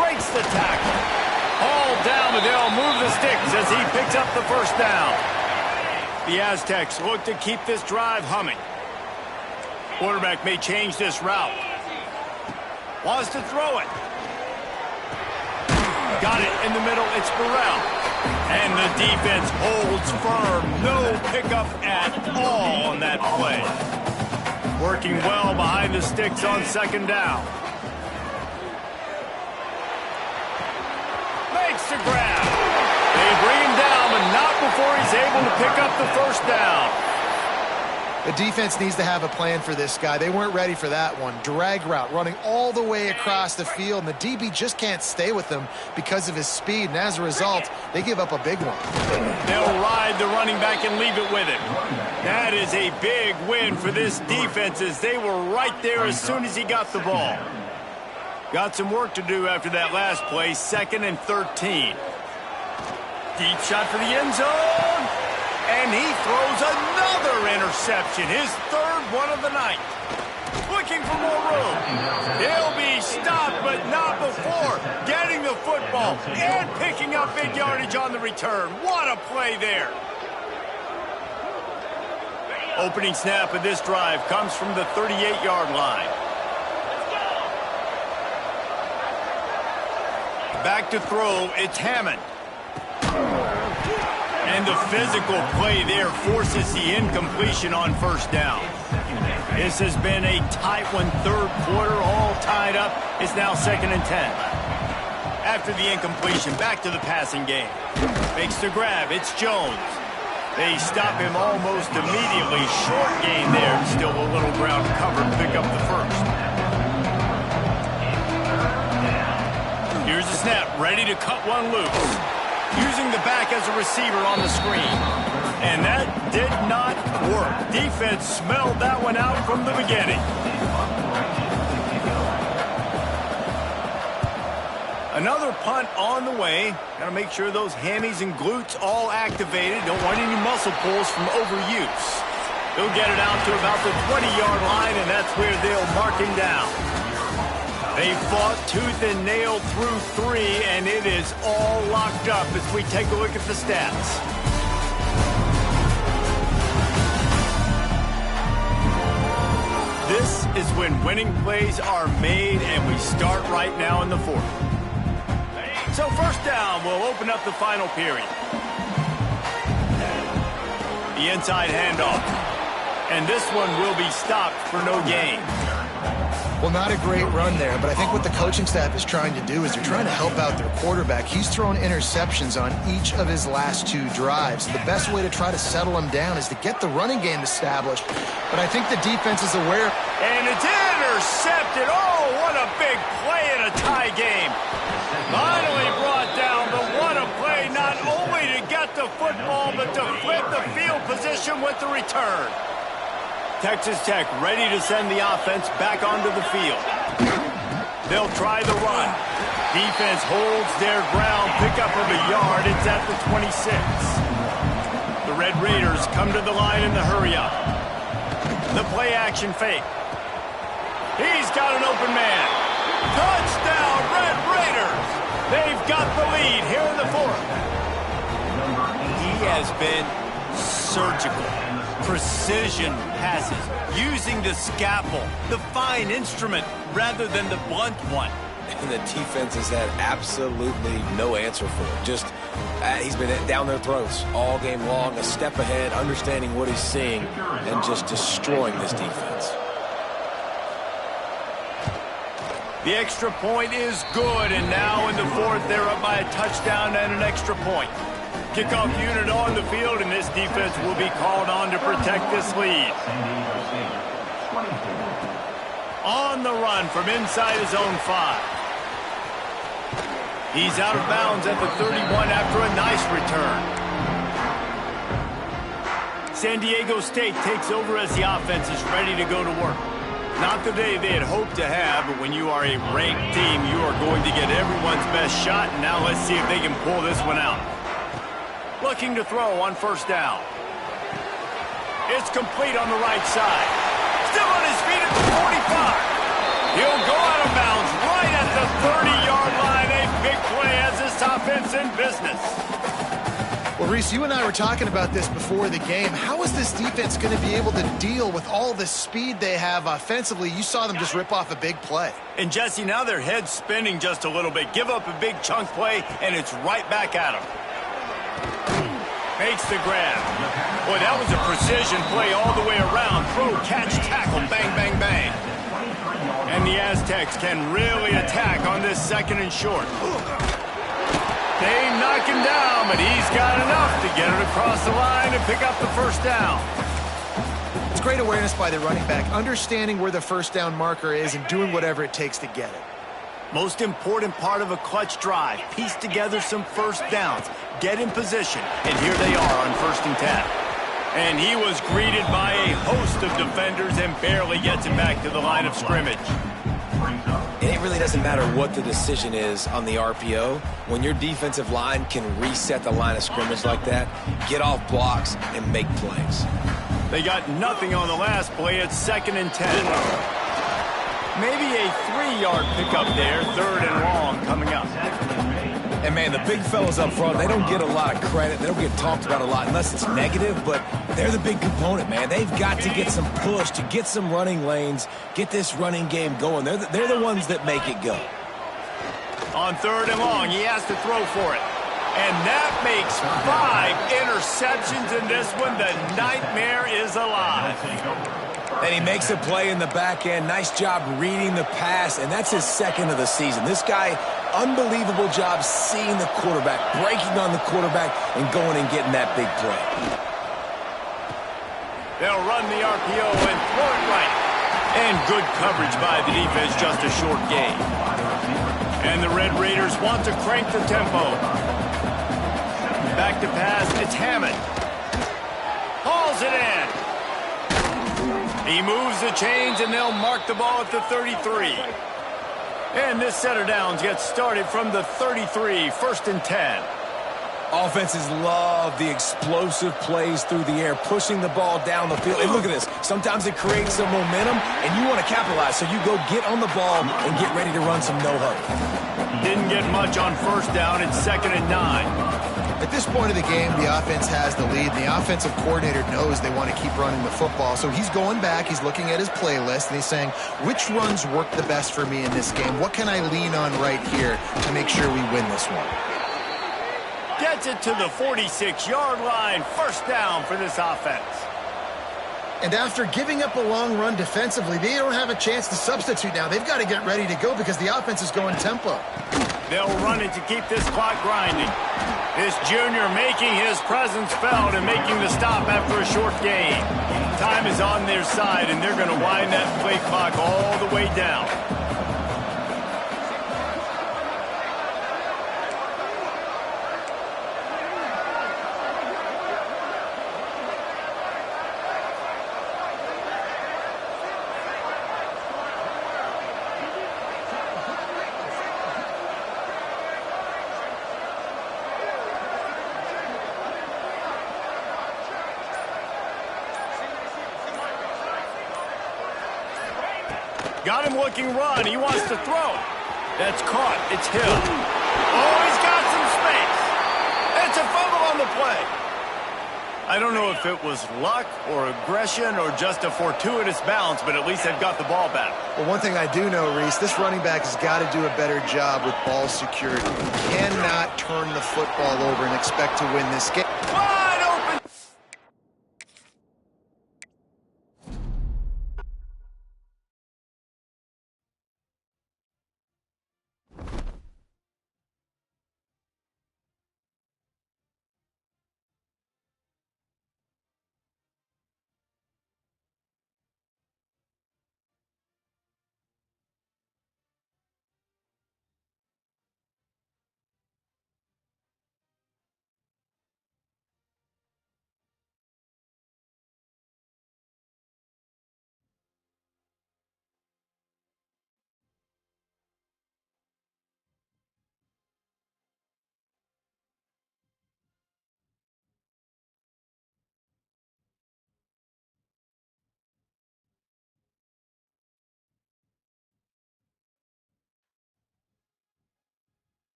Breaks the tackle. All down, but they'll move the as he picks up the first down. The Aztecs look to keep this drive humming. Quarterback may change this route. Wants to throw it. Got it in the middle. It's Burrell. And the defense holds firm. No pickup at all on that play. Working well behind the sticks on second down. Makes the grab. They bring him down, but not before he's able to pick up the first down. The defense needs to have a plan for this guy. They weren't ready for that one. Drag route, running all the way across the field, and the DB just can't stay with him because of his speed, and as a result, they give up a big one. They'll ride the running back and leave it with him. That is a big win for this defense, as they were right there as soon as he got the ball. Got some work to do after that last play, 2nd and 13. Deep shot for the end zone. And he throws another interception, his 3rd one of the night. Looking for more room. He'll be stopped, but not before getting the football and picking up big yardage on the return. What a play there. Opening snap of this drive comes from the 38-yard line. Back to throw, it's Hammond. And the physical play there forces the incompletion on first down. This has been a tight one, 3rd quarter, all tied up. It's now 2nd and 10. After the incompletion, back to the passing game. Makes the grab, it's Jones. They stop him almost immediately. Short gain there, still a little ground covered to pick up the first. Here's the snap, ready to cut one loose. Using the back as a receiver on the screen. And that did not work. Defense smelled that one out from the beginning. Another punt on the way. Got to make sure those hammies and glutes all activated. Don't want any muscle pulls from overuse. They'll get it out to about the 20-yard line, and that's where they'll mark him down. They fought tooth and nail through 3, and it is all locked up as we take a look at the stats. This is when winning plays are made, and we start right now in the 4th. So first down, we'll open up the final period. The inside handoff. And this one will be stopped for no gain. Well, not a great run there, but I think what the coaching staff is trying to do is they're trying to help out their quarterback. He's thrown interceptions on each of his last 2 drives. The best way to try to settle him down is to get the running game established. But I think the defense is aware. And it's intercepted. Oh, what a big play in a tie game. Finally brought down, but what a play, not only to get the football, but to flip the field position with the return. Texas Tech ready to send the offense back onto the field. They'll try the run. Defense holds their ground, pick up of a yard. It's at the 26. The Red Raiders come to the line in the hurry-up. The play-action fake. He's got an open man. Touchdown, Red Raiders! They've got the lead here in the 4th. He has been surgical. Precision passes, using the scalpel, the fine instrument, rather than the blunt one. And the defense has had absolutely no answer for him. Just, he's been down their throats all game long, a step ahead, understanding what he's seeing, and just destroying this defense. The extra point is good, and now in the 4th, they're up by a touchdown and an extra point. Kickoff unit on the field, and this defense will be called on to protect this lead. On the run from inside his own 5. He's out of bounds at the 31 after a nice return. San Diego State takes over as the offense is ready to go to work. Not the day they had hoped to have, but when you are a ranked team, you are going to get everyone's best shot, and now let's see if they can pull this one out. Looking to throw on first down. It's complete on the right side. Still on his feet at the 45. He'll go out of bounds right at the 30-yard line. A big play as this offense in business. Well, Reese, you and I were talking about this before the game. How is this defense going to be able to deal with all the speed they have offensively? You saw them just rip off a big play. And, Jesse, now their head's spinning just a little bit. Give up a big chunk play, and it's right back at them. Makes the grab. Boy, that was a precision play all the way around. Throw, catch, tackle, bang, bang, bang. And the Aztecs can really attack on this second and short. They knock him down, but he's got enough to get it across the line and pick up the first down. It's great awareness by the running back, understanding where the first down marker is and doing whatever it takes to get it. Most important part of a clutch drive, piece together some first downs, get in position, and here they are on 1st and 10. And he was greeted by a host of defenders and barely gets him back to the line of scrimmage. And it really doesn't matter what the decision is on the RPO. When your defensive line can reset the line of scrimmage like that, get off blocks and make plays. They got nothing on the last play. It's 2nd and 10. Maybe a 3-yard pickup there, 3rd and long coming up. And, man, the big fellas up front, they don't get a lot of credit. They don't get talked about a lot unless it's negative, but they're the big component, man. They've got to get some push, to get some running lanes, get this running game going. They're the ones that make it go. On 3rd and long, he has to throw for it. And that makes 5 interceptions in this one. The nightmare is alive. And he makes a play in the back end. Nice job reading the pass, and that's his 2nd of the season. This guy, unbelievable job seeing the quarterback, breaking on the quarterback, and going and getting that big play. They'll run the RPO and throw it right. And good coverage by the defense, just a short gain. And the Red Raiders want to crank the tempo. Back to pass, it's Hammond. Hauls it in. He moves the chains, and they'll mark the ball at the 33. And this set of downs gets started from the 33, 1st and 10. Offenses love the explosive plays through the air, pushing the ball down the field. And look at this. Sometimes it creates some momentum, and you want to capitalize. So you go get on the ball and get ready to run some no-huddle. Didn't get much on 1st down. It's 2nd and 9. At this point of the game, the offense has the lead, and the offensive coordinator knows they want to keep running the football. So he's going back, he's looking at his playlist, and he's saying, which runs work the best for me in this game? What can I lean on right here to make sure we win this one? Gets it to the 46-yard line. 1st down for this offense. And after giving up a long run defensively, they don't have a chance to substitute now. They've got to get ready to go because the offense is going tempo. They'll run it to keep this clock grinding. This junior making his presence felt and making the stop after a short gain. Time is on their side, and they're going to wind that play clock all the way down. Got him looking run. He wants to throw. That's caught. It's Hill. Oh, he's got some space. It's a fumble on the play. I don't know if it was luck or aggression or just a fortuitous bounce, but at least they've got the ball back. Well, one thing I do know, Reese, this running back has got to do a better job with ball security. He cannot turn the football over and expect to win this game. Wide open.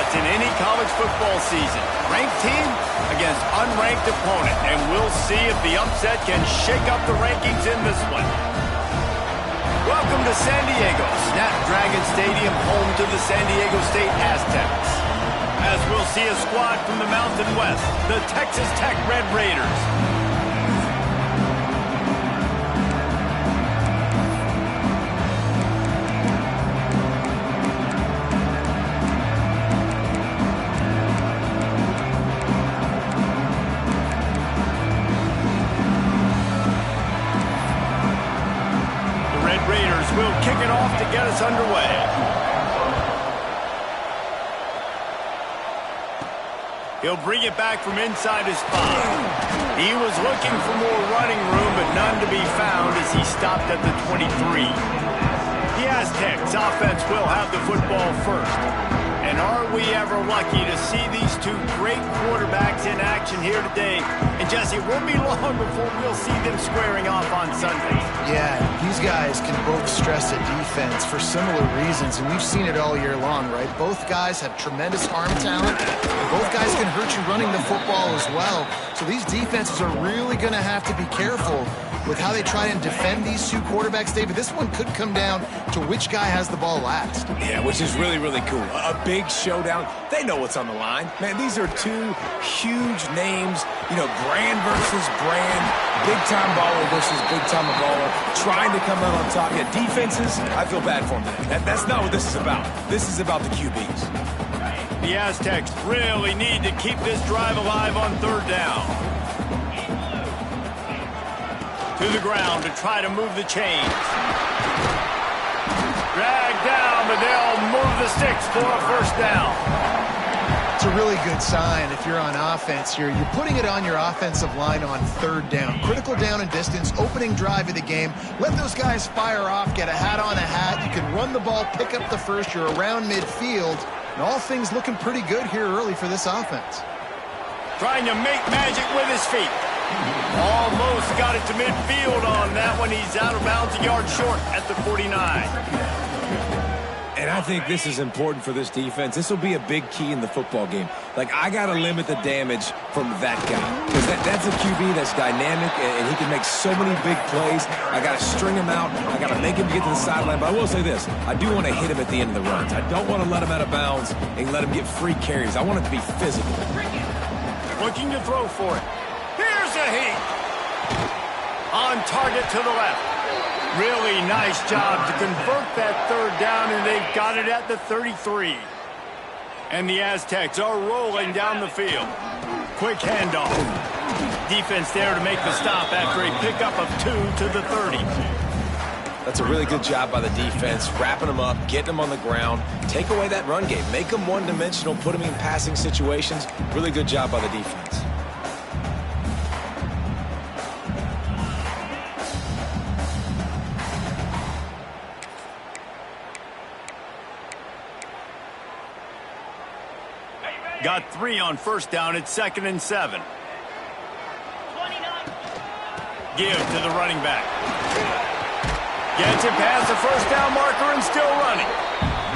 odds in any college football season. Ranked team against unranked opponent, and we'll see if the upset can shake up the rankings in this one. Welcome to San Diego, Snapdragon Stadium, home to the San Diego State Aztecs. As we'll see a squad from the Mountain West, the Texas Tech Red Raiders. Will kick it off to get us underway. He'll bring it back from inside his spot. He was looking for more running room, but none to be found as he stopped at the 23. The Aztecs offense will have the football first. And are we ever lucky to see these two great quarterbacks in action here today? And Jesse, it won't be long before we'll see them squaring off on Sunday. Yeah, these guys can both stress a defense for similar reasons, and we've seen it all year long, right? Both guys have tremendous arm talent, and both guys can hurt you running the football as well. So these defenses are really going to have to be careful with how they try and defend these two quarterbacks, David. This one could come down to which guy has the ball last. Yeah, which is really, really cool. A big showdown. They know what's on the line. Man, these are two huge names, you know, brand versus brand, big-time baller versus big-time baller, trying to come out on top. Yeah, defenses, I feel bad for them. That's not what this is about. This is about the QBs. The Aztecs really need to keep this drive alive on third down. To the ground to try to move the chains. Dragged down, but they'll move the sticks for a first down. It's a really good sign if you're on offense here. You're putting it on your offensive line on third down. Critical down and distance, opening drive of the game. Let those guys fire off, get a hat on a hat. You can run the ball, pick up the first. You're around midfield. And all things looking pretty good here early for this offense. Trying to make magic with his feet. Almost got it to midfield on that one. He's out of bounds, a yard short at the 49. And I think this is important for this defense. This will be a big key in the football game. Like, I got to limit the damage from that guy. Because that's a QB that's dynamic, and he can make so many big plays. I got to string him out. I got to make him get to the sideline. But I will say this. I do want to hit him at the end of the runs. I don't want to let him out of bounds and let him get free carries. I want it to be physical. Looking to throw for it. Here's a heat. On target to the left. Really nice job to convert that third down, and they've got it at the 33. And the Aztecs are rolling down the field. Quick handoff. Defense there to make the stop after a pickup of 2 to the 30. That's a really good job by the defense, wrapping them up, getting them on the ground, take away that run game, make them one-dimensional, put them in passing situations. Really good job by the defense. Got 3 on first down. It's 2nd and 7. Give to the running back. Gets it past the first down marker and still running.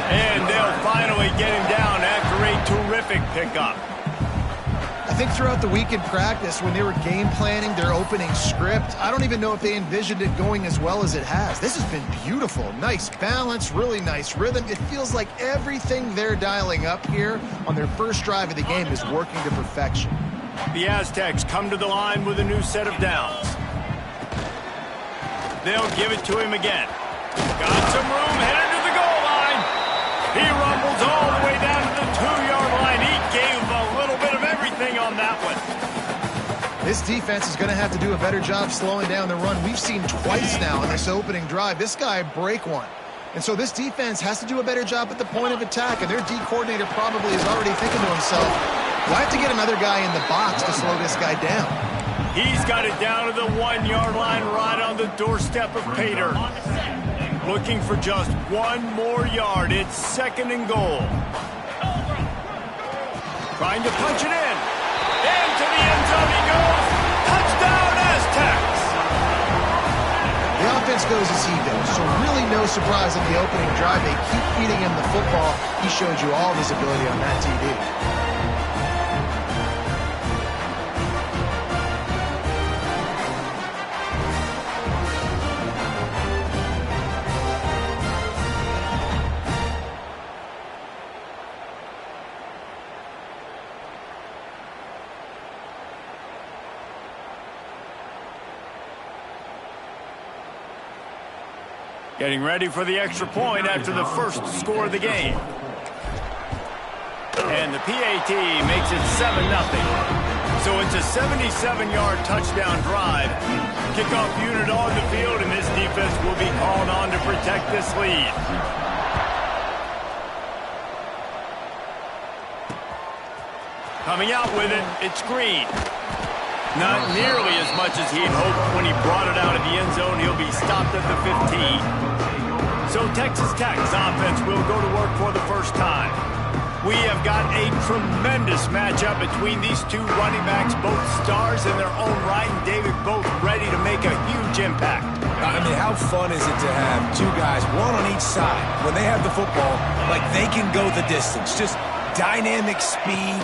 And they'll finally get him down after a terrific pickup. I think throughout the week in practice, when they were game planning their opening script, I don't even know if they envisioned it going as well as it has. This has been beautiful. Nice balance, really nice rhythm. It feels like everything they're dialing up here on their first drive of the game is working to perfection. The Aztecs come to the line with a new set of downs. They'll give it to him again. Got some room, headed to the goal line. He rumbles all the way down to the 2-yard line. He gave a little bit of everything on that one. This defense is going to have to do a better job slowing down the run. We've seen twice now in this opening drive this guy break one. And so this defense has to do a better job at the point of attack, and their D coordinator probably is already thinking to himself, do I have to get another guy in the box to slow this guy down? He's got it down to the 1-yard line right on the doorstep of Pater. Looking for just 1 more yard. It's 2nd and goal. Trying to punch it in. Into the end zone he goes. Touchdown, Aztecs! The defense goes as he goes. So really no surprise on the opening drive. They keep feeding him the football. He showed you all of his ability on that TD. Getting ready for the extra point after the first score of the game. And the PAT makes it 7-0. So it's a 77-yard touchdown drive. Kickoff unit on the field, and this defense will be called on to protect this lead. Coming out with it, it's Green. Not nearly as much as he had hoped when he brought it out of the end zone. He'll be stopped at the 15. So Texas Tech's offense will go to work for the first time. We have got a tremendous matchup between these two running backs, both stars in their own right, and David both ready to make a huge impact. I mean, how fun is it to have two guys, one on each side, when they have the football, like they can go the distance. Just dynamic speed,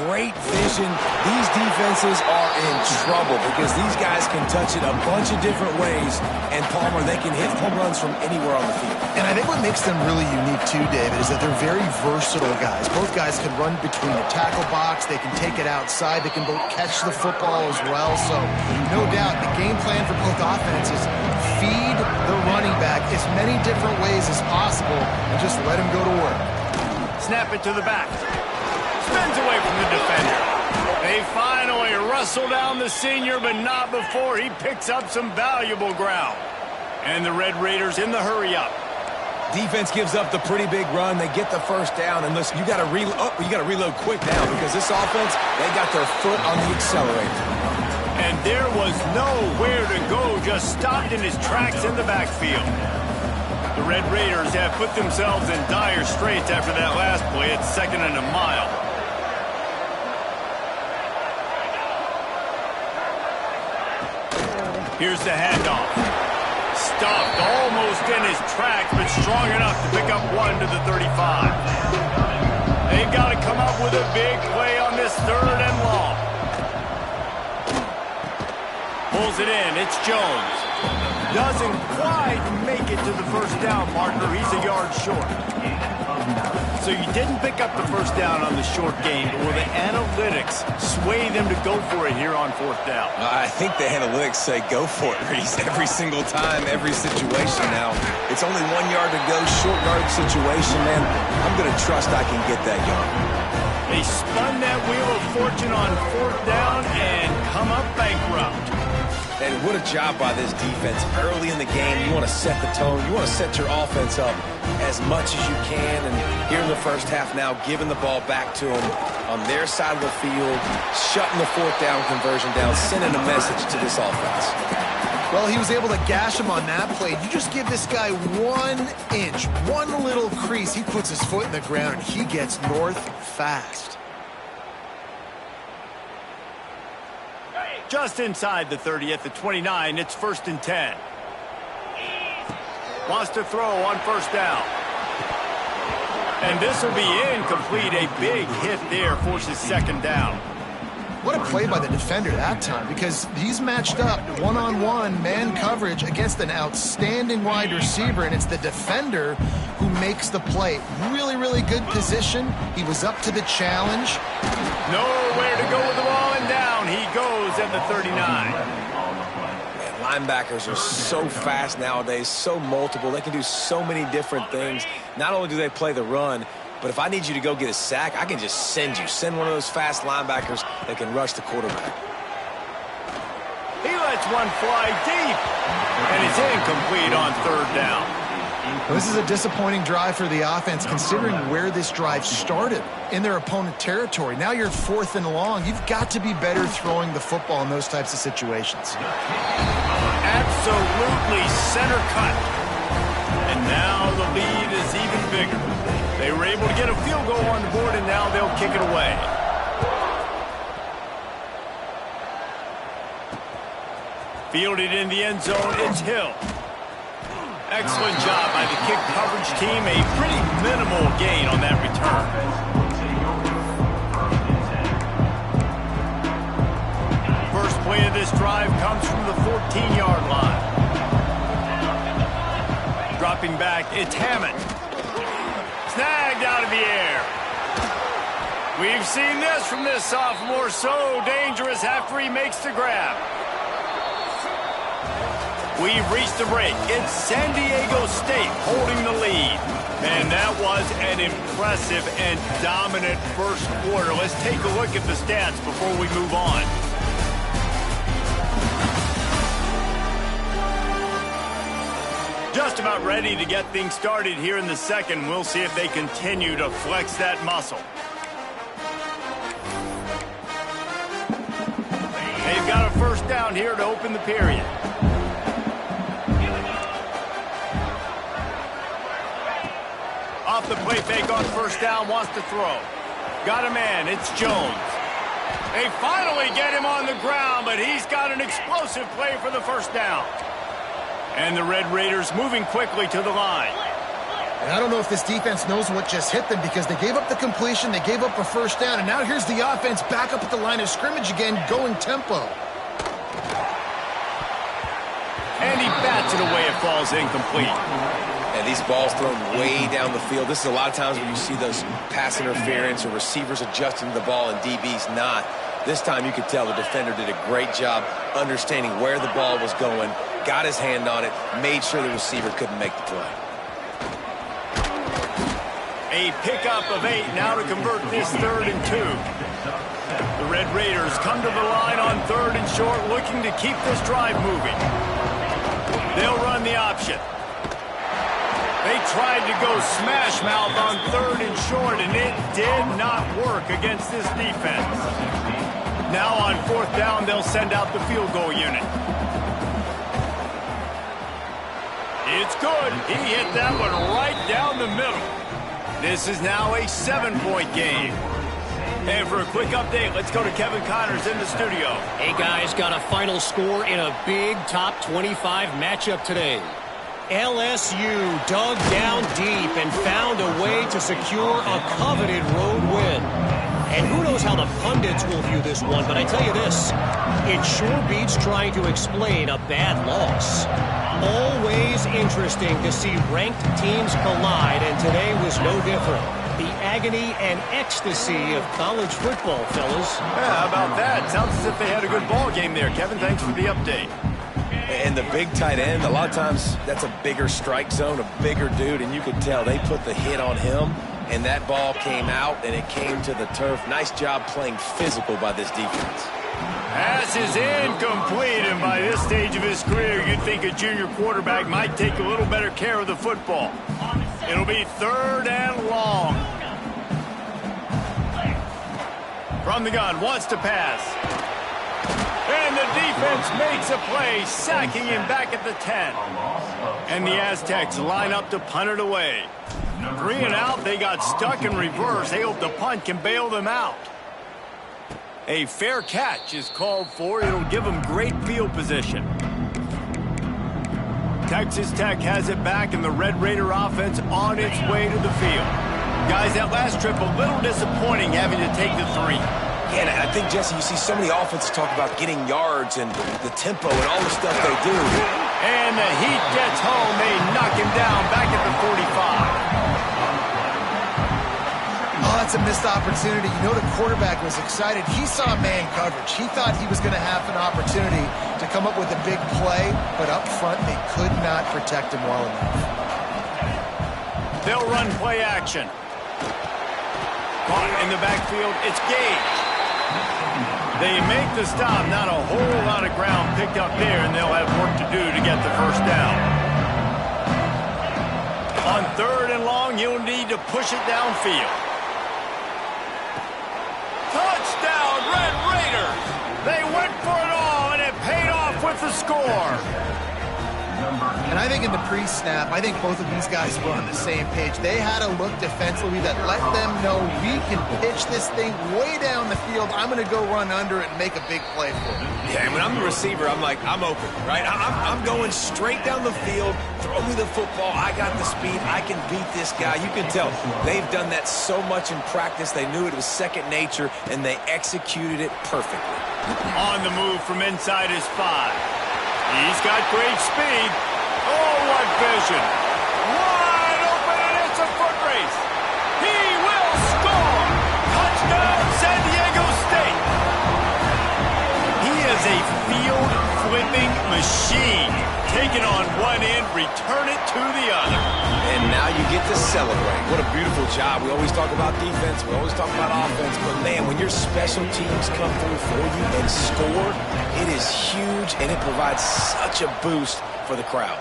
great vision. These defenses are in trouble because these guys can touch it a bunch of different ways, and Palmer, they can hit home runs from anywhere on the field. And I think what makes them really unique too, David, is that they're very versatile guys. Both guys can run between the tackle box, they can take it outside, they can both catch the football as well. So no doubt the game plan for both offenses, feed the running back as many different ways as possible and just let him go to work. Snap it to the back. Spins away from the defender. They finally wrestle down the senior, but not before he picks up some valuable ground. And the Red Raiders in the hurry-up. Defense gives up the pretty big run. They get the first down, and listen, you got to reload quick now because this offense, they got their foot on the accelerator. And there was nowhere to go, just stopped in his tracks in the backfield. The Red Raiders have put themselves in dire straits after that last play. It's 2nd and a mile. Here's the handoff. Stopped almost in his tracks, but strong enough to pick up one to the 35. They've got to come up with a big play on this 3rd and long. Pulls it in. It's Jones. Doesn't quite make it to the first down marker. He's a yard short. So you didn't pick up the first down on the short game, but will the analytics sway them to go for it here on 4th down? I think the analytics say go for it, Reese, every single time, every situation now. It's only 1 yard to go, short yard situation, man. I'm going to trust I can get that yard. They spun that wheel of fortune on 4th down and come up bankrupt. And what a job by this defense. Early in the game, you want to set the tone. You want to set your offense up as much as you can. And here in the first half now, giving the ball back to them on their side of the field, shutting the 4th down conversion down, sending a message to this offense. Well, he was able to gash him on that play. You just give this guy 1 inch, one little crease. He puts his foot in the ground, and he gets north fast. Just inside the 30 at the 29, it's 1st and 10. Wants to throw on 1st down. And this will be incomplete. A big hit there forces 2nd down. What a play by the defender that time, because he's matched up one-on-one man coverage against an outstanding wide receiver, and it's the defender who makes the play. Really, really good position. He was up to the challenge. Nowhere to go with the ball, and down he goes at the 39. Man, linebackers are so fast nowadays, so multiple. They can do so many different things. Not only do they play the run, but if I need you to go get a sack, I can just send you. Send one of those fast linebackers that can rush the quarterback. He lets one fly deep, and it's incomplete on 3rd down. Well, this is a disappointing drive for the offense, considering where this drive started, in their opponent territory. Now you're 4th and long. You've got to be better throwing the football in those types of situations. Absolutely center cut. And now the lead is even bigger. They were able to get a field goal on the board, and now they'll kick it away. Fielded in the end zone, it's Hill. Excellent job by the kick coverage team. A pretty minimal gain on that return. First play of this drive comes from the 14-yard line. Dropping back, it's Hammond. Snagged out of the air. We've seen this from this sophomore, so dangerous after he makes the grab. We've reached the break. It's San Diego State holding the lead. And that was an impressive and dominant first quarter. Let's take a look at the stats before we move on. Just about ready to get things started here in the second. We'll see if they continue to flex that muscle. They've got a first down here to open the period. Off the play fake on first down, wants to throw. Got a man, it's Jones. They finally get him on the ground, but he's got an explosive play for the first down. And the Red Raiders moving quickly to the line. And I don't know if this defense knows what just hit them because they gave up the completion, they gave up a first down, and now here's the offense back up at the line of scrimmage again, going tempo. And he bats it away, it falls incomplete. And these balls thrown way down the field. This is a lot of times when you see those pass interference or receivers adjusting to the ball and DBs not. This time you could tell the defender did a great job understanding where the ball was going, got his hand on it, made sure the receiver couldn't make the play. A pickup of 8 now to convert this 3rd and 2. The Red Raiders come to the line on 3rd and short, looking to keep this drive moving. They'll run the option. They tried to go smash mouth on 3rd and short, and it did not work against this defense. Now on 4th down, they'll send out the field goal unit. It's good. He hit that one right down the middle. This is now a 7-point game. And for a quick update, let's go to Kevin Connors in the studio. Hey, guys, got a final score in a big top 25 matchup today. LSU dug down deep and found a way to secure a coveted road win. And who knows how the pundits will view this one, but I tell you this, it sure beats trying to explain a bad loss. Always interesting to see ranked teams collide, and today was no different. The agony and ecstasy of college football, fellas. Yeah, how about that? Sounds as if they had a good ball game there. Kevin, thanks for the update. And the big tight end, a lot of times that's a bigger strike zone, a bigger dude, and you could tell they put the hit on him, and that ball came out, and it came to the turf. Nice job playing physical by this defense. Pass is incomplete, and by this stage of his career, you'd think a junior quarterback might take a little better care of the football. It'll be 3rd and long. From the gun, wants to pass. And the defense makes a play, sacking him back at the 10. And the Aztecs line up to punt it away. 3 and out, they got stuck in reverse. They hope the punt can bail them out. A fair catch is called for. It'll give them great field position. Texas Tech has it back, and the Red Raider offense on its way to the field. Guys, that last trip a little disappointing having to take the 3. Yeah, and I think, Jesse, you see so many offenses talk about getting yards and the tempo and all the stuff they do. And the heat gets home. They knock him down back at the 45. Oh, that's a missed opportunity. You know the quarterback was excited. He saw man coverage. He thought he was going to have an opportunity to come up with a big play, but up front they could not protect him well enough. They'll run play action. Caught in the backfield, it's Gage. They make the stop, not a whole lot of ground picked up there, and they'll have work to do to get the first down. On 3rd and long, you'll need to push it downfield. Touchdown, Red Raiders! They went for it all, and it paid off with the score. And I think in the pre-snap, I think both of these guys were on the same page. They had a look defensively that let them know we can pitch this thing way down the field. I'm going to go run under it and make a big play for it. Yeah, and when I'm the receiver, I'm like, I'm open, right? I'm going straight down the field. Throw me the football. I got the speed. I can beat this guy. You can tell they've done that so much in practice. They knew it was second nature, and they executed it perfectly. On the move from inside his 5. He's got great speed. Oh, what vision. Wide open, and it's a foot race. He will score. Touchdown, San Diego State. He is a field-flipping machine. Take it on one end, return it to the other. And now you get to celebrate. What a beautiful job. We always talk about defense. We always talk about offense. But, man, when your special teams come through for you and score, it is huge, and it provides such a boost for the crowd.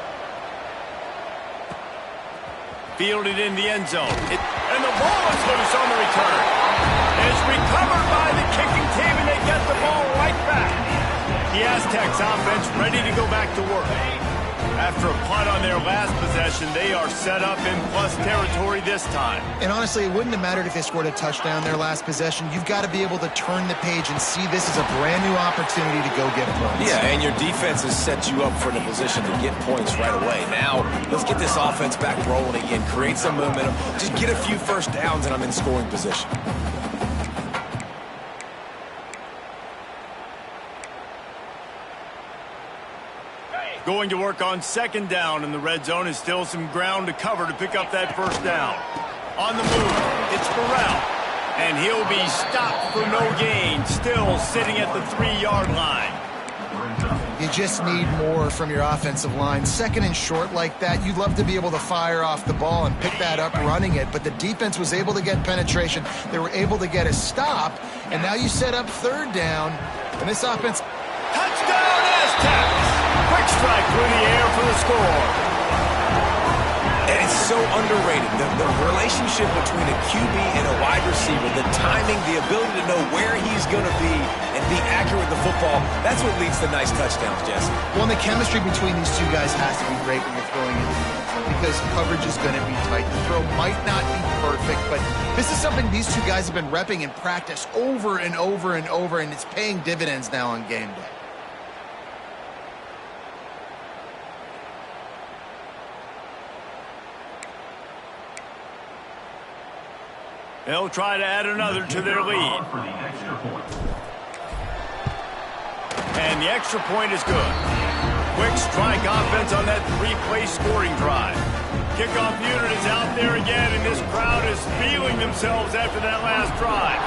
Fielded in the end zone. And the ball is loose on the return. It's recovered by the kicking team, and they get the ball right back. The Aztecs offense ready to go back to work. After a punt on their last possession, they are set up in plus territory this time. And honestly, it wouldn't have mattered if they scored a touchdown their last possession. You've got to be able to turn the page and see this as a brand new opportunity to go get points. Yeah, and your defense has set you up for the position to get points right away. Now, let's get this offense back rolling again, create some momentum, just get a few first downs, and I'm in scoring position. Going to work on second down in the red zone is still some ground to cover to pick up that first down. On the move, it's Burrell. And he'll be stopped for no gain, still sitting at the 3-yard line. You just need more from your offensive line. Second and short like that, you'd love to be able to fire off the ball and pick that up running it, but the defense was able to get penetration. They were able to get a stop, and now you set up third down, and this offense... Touchdown, Aztecs! Quick strike through the air for the score. And it's so underrated. The relationship between a QB and a wide receiver, the timing, the ability to know where he's going to be and be accurate with the football, that's what leads to nice touchdowns, Jesse. Well, and the chemistry between these two guys has to be great when you're throwing in because coverage is going to be tight. The throw might not be perfect, but this is something these two guys have been repping in practice over and over and over, and it's paying dividends now on game day. They'll try to add another to their lead. And the extra point is good. Quick strike offense on that 3-play scoring drive. Kickoff unit is out there again, and this crowd is feeling themselves after that last drive.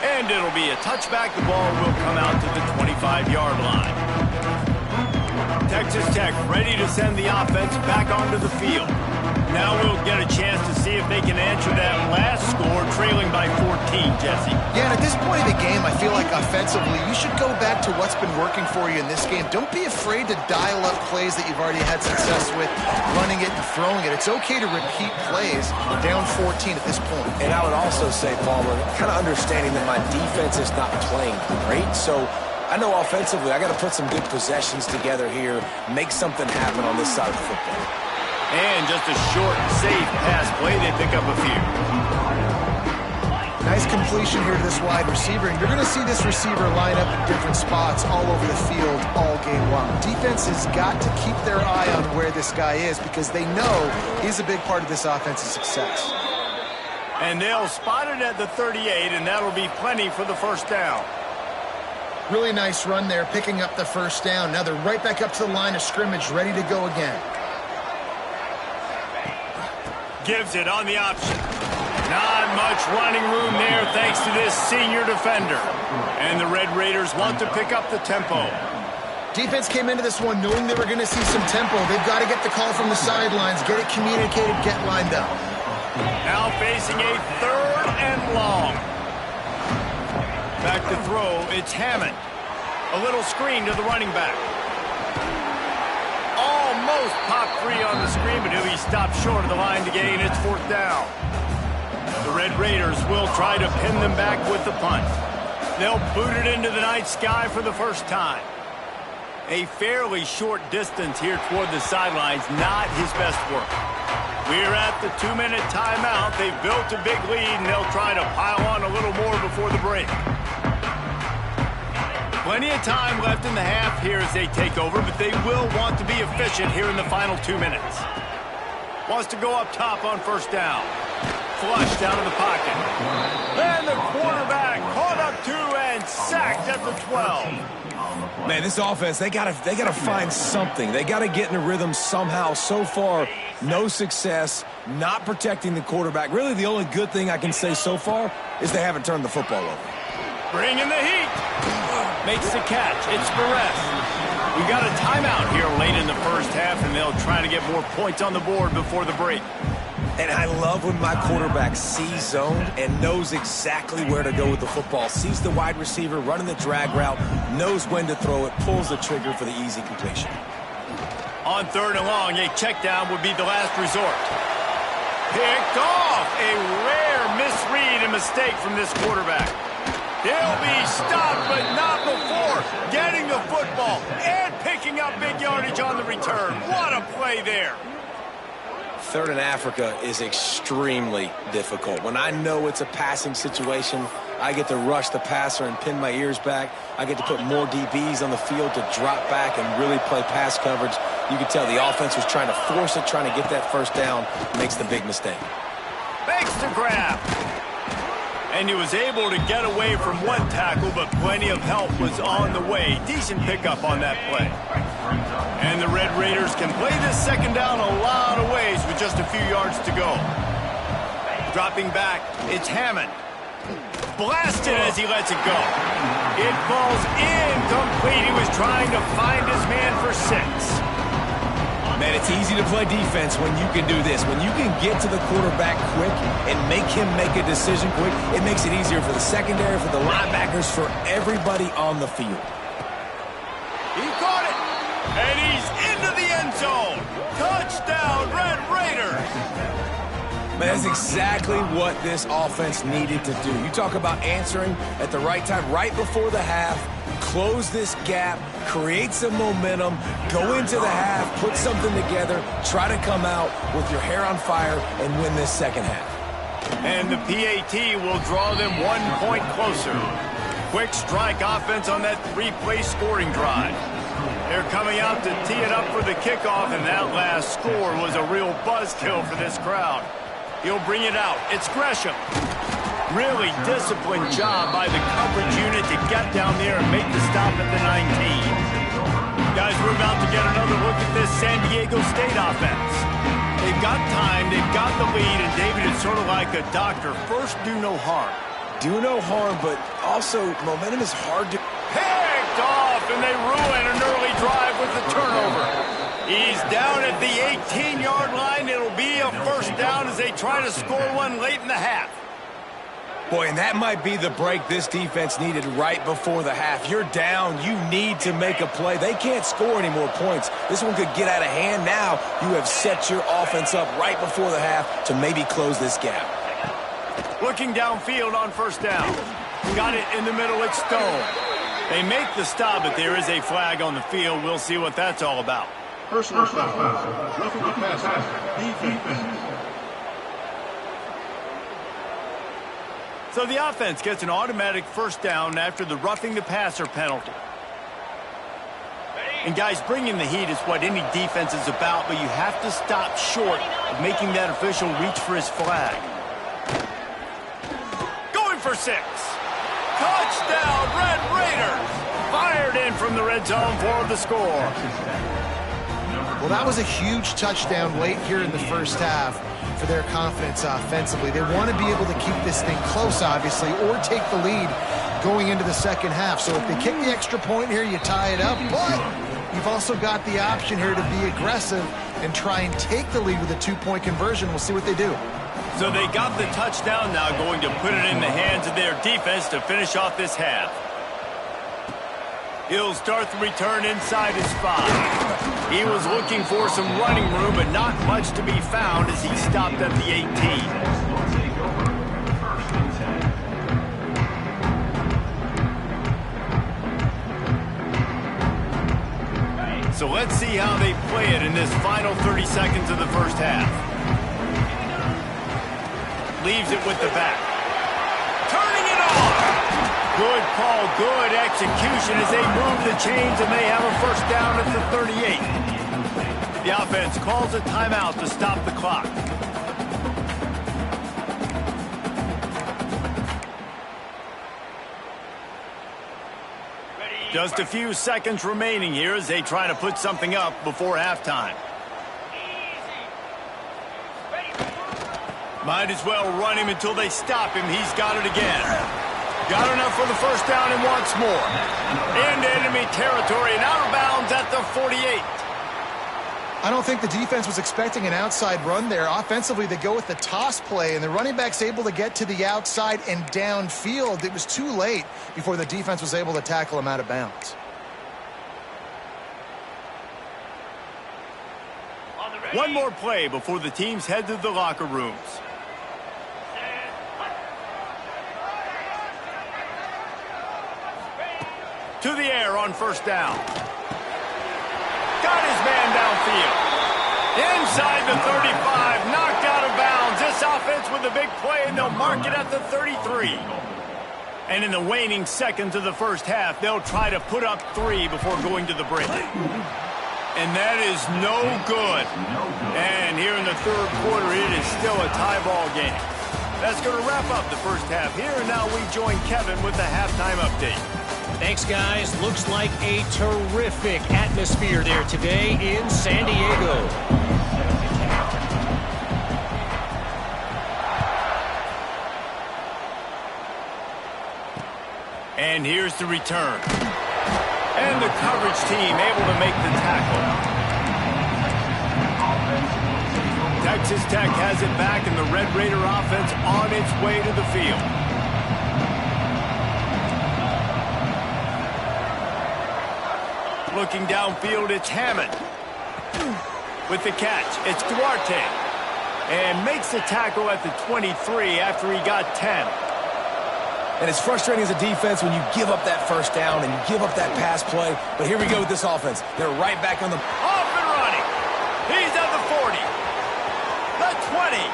And it'll be a touchback. The ball will come out to the 25-yard line. Texas Tech ready to send the offense back onto the field. Now we'll get a chance to see if they can answer that last score, trailing by 14, Jesse. Yeah, and at this point of the game, I feel like offensively, you should go back to what's been working for you in this game. Don't be afraid to dial up plays that you've already had success with, running it and throwing it. It's okay to repeat plays down 14 at this point. And I would also say, Palmer, kind of understanding that my defense is not playing great, so I know offensively I got to put some good possessions together here, make something happen on this side of the football. And just a short, safe pass play, they pick up a few. Nice completion here to this wide receiver, and you're going to see this receiver line up in different spots all over the field all game long. Defense has got to keep their eye on where this guy is because they know he's a big part of this offense's success. And they'll spot it at the 38, and that'll be plenty for the first down. Really nice run there, picking up the first down. Now they're right back up to the line of scrimmage, ready to go again. Gives it on the option. Not much running room there thanks to this senior defender. And the Red Raiders want to pick up the tempo. Defense came into this one knowing they were going to see some tempo. They've got to get the call from the sidelines, get it communicated, get lined up. Now facing a third and long. Back to throw, it's Hammond. A little screen to the running back. Almost popped free on the screen, but he'll be stopped short of the line to gain. It's fourth down. The Red Raiders will try to pin them back with the punt. They'll boot it into the night sky for the first time. A fairly short distance here toward the sidelines, not his best work. We're at the 2-minute timeout. They've built a big lead, and they'll try to pile on a little more before the break. Plenty of time left in the half here as they take over, but they will want to be efficient here in the final 2 minutes. Wants to go up top on first down. Flushed out of the pocket. And the quarterback caught up to and sacked at the 12. Man, this offense, they gotta find something. They gotta get in a rhythm somehow. So far, no success, not protecting the quarterback. Really, the only good thing I can say so far is they haven't turned the football over. Bringing the heat. Makes the catch. It's Perez. We've got a timeout here late in the first half, and they'll try to get more points on the board before the break. And I love when my quarterback sees zoned and knows exactly where to go with the football. Sees the wide receiver running the drag route, knows when to throw it, pulls the trigger for the easy completion. On 3rd and long, a check down would be the last resort. Picked off. A rare misread and mistake from this quarterback. They'll be stopped, but not before getting the football and picking up big yardage on the return. What a play there. 3rd and Africa is extremely difficult. When I know it's a passing situation, I get to rush the passer and pin my ears back. I get to put more DBs on the field to drop back and really play pass coverage. You can tell the offense was trying to force it, trying to get that first down, makes the big mistake. Makes the grab. And he was able to get away from one tackle, but plenty of help was on the way. Decent pickup on that play. And the Red Raiders can play this second down a lot of ways with just a few yards to go. Dropping back, it's Hammond. Blasted as he lets it go. It falls incomplete. He was trying to find his man for 6. Man, it's easy to play defense when you can do this. When you can get to the quarterback quick and make him make a decision quick, it makes it easier for the secondary, for the linebackers, for everybody on the field. He caught it, and he's into the end zone. Touchdown, Red Raiders. Man, that's exactly what this offense needed to do. You talk about answering at the right time, right before the half, close this gap, create some momentum, go into the half, put something together, try to come out with your hair on fire and win this second half. And the PAT will draw them 1 point closer. Quick strike offense on that 3-play scoring drive. They're coming out to tee it up for the kickoff, and that last score was a real buzzkill for this crowd. He'll bring it out. It's Gresham. Really disciplined job by the coverage unit to get down there and make the stop at the 19. Guys, we're about to get another look at this San Diego State offense. They've got time, they've got the lead, and David, it's sort of like a doctor. First, do no harm. Do no harm, but also momentum is hard to... Picked off, and they ruin an early drive with the turnover. He's down at the 18-yard line. It'll be a first down as they try to score one late in the half. Boy, and that might be the break this defense needed right before the half. You're down. You need to make a play. They can't score any more points. This one could get out of hand. Now you have set your offense up right before the half to maybe close this gap. Looking downfield on first down. Got it in the middle. It's Stone. They make the stop, but there is a flag on the field. We'll see what that's all about. Personal foul. Roughing the passer. Defense. So the offense gets an automatic first down after the roughing the passer penalty. And guys, bringing the heat is what any defense is about, but you have to stop short of making that official reach for his flag. Going for 6. Touchdown, Red Raiders! Fired in from the red zone for the score. Well, that was a huge touchdown late here in the first half for their confidence offensively. They want to be able to keep this thing close, obviously, or take the lead going into the second half. So if they kick the extra point here, you tie it up. But you've also got the option here to be aggressive and try and take the lead with a 2-point conversion. We'll see what they do. So they got the touchdown now, going to put it in the hands of their defense to finish off this half. He'll start the return inside his 5. He was looking for some running room, but not much to be found as he stopped at the 18. So let's see how they play it in this final 30 seconds of the first half. Leaves it with the back. Turning it on. Good call, good execution as they move the chains, and they have a first down at the 38. The offense calls a timeout to stop the clock. Just a few seconds remaining here as they try to put something up before halftime. Might as well run him until they stop him. He's got it again. Got enough for the first down and wants more. Into enemy territory and out of bounds at the 48. I don't think the defense was expecting an outside run there. Offensively, they go with the toss play, and the running back's able to get to the outside and downfield. It was too late before the defense was able to tackle him out of bounds. One more play before the teams head to the locker rooms. To the air on first down. Got his man downfield. Inside the 35, knocked out of bounds. This offense with a big play, and they'll mark it at the 33. And in the waning seconds of the first half, they'll try to put up 3 before going to the break. And that is no good. And here in the third quarter, it is still a tie ball game. That's going to wrap up the first half here, and now we join Kevin with the halftime update. Thanks, guys. Looks like a terrific atmosphere there today in San Diego. And here's the return. And the coverage team able to make the tackle. Texas Tech has it back, and the Red Raider offense on its way to the field. Looking downfield, it's Hammond. With the catch, it's Duarte. And makes the tackle at the 23 after he got 10. And it's frustrating as a defense when you give up that first down and you give up that pass play. But here we go with this offense. They're right back on the... Off and running. He's at the 40. The 20.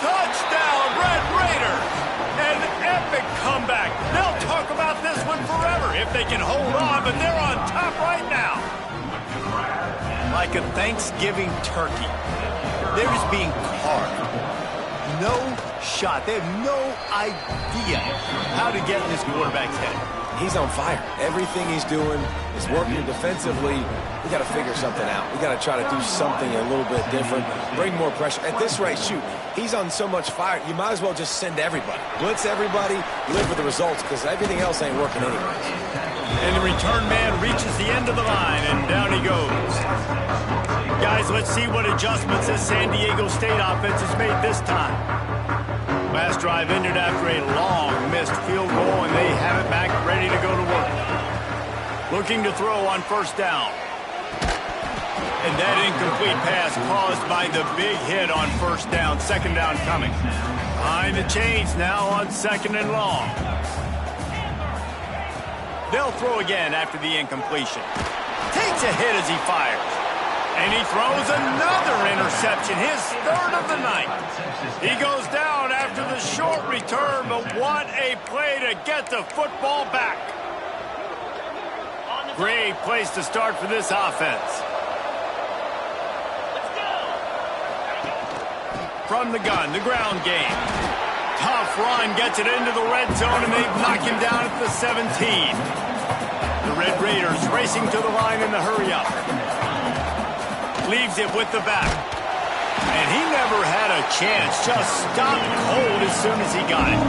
Touchdown, Red Raiders. An epic comeback. They'll talk about this one forever if they can hold on, but they're on top right now. Like a Thanksgiving turkey. They're just being carved. No shot. They have no idea how to get in this quarterback's head. He's on fire. Everything he's doing is working defensively. We got to figure something out. We got to try to do something a little bit different. Bring more pressure. At this rate, shoot, he's on so much fire, you might as well just send everybody. Blitz everybody, live with the results, because everything else ain't working anyways. And the return man reaches the end of the line, and down he goes. Guys, let's see what adjustments this San Diego State offense has made this time. Last drive ended after a long missed field goal, and they have it back ready to go to work. Looking to throw on first down. And that incomplete pass caused by the big hit on first down. Second down coming. Behind the chains now on second and long. They'll throw again after the incompletion. Takes a hit as he fires. And he throws another interception, his third of the night. He goes down after the short return, but what a play to get the football back. Great place to start for this offense. From the gun, the ground game. Tough run, gets it into the red zone, and they knock him down at the 17. The Red Raiders racing to the line in the hurry-up. Leaves it with the back. And he never had a chance. Just stopped cold as soon as he got it.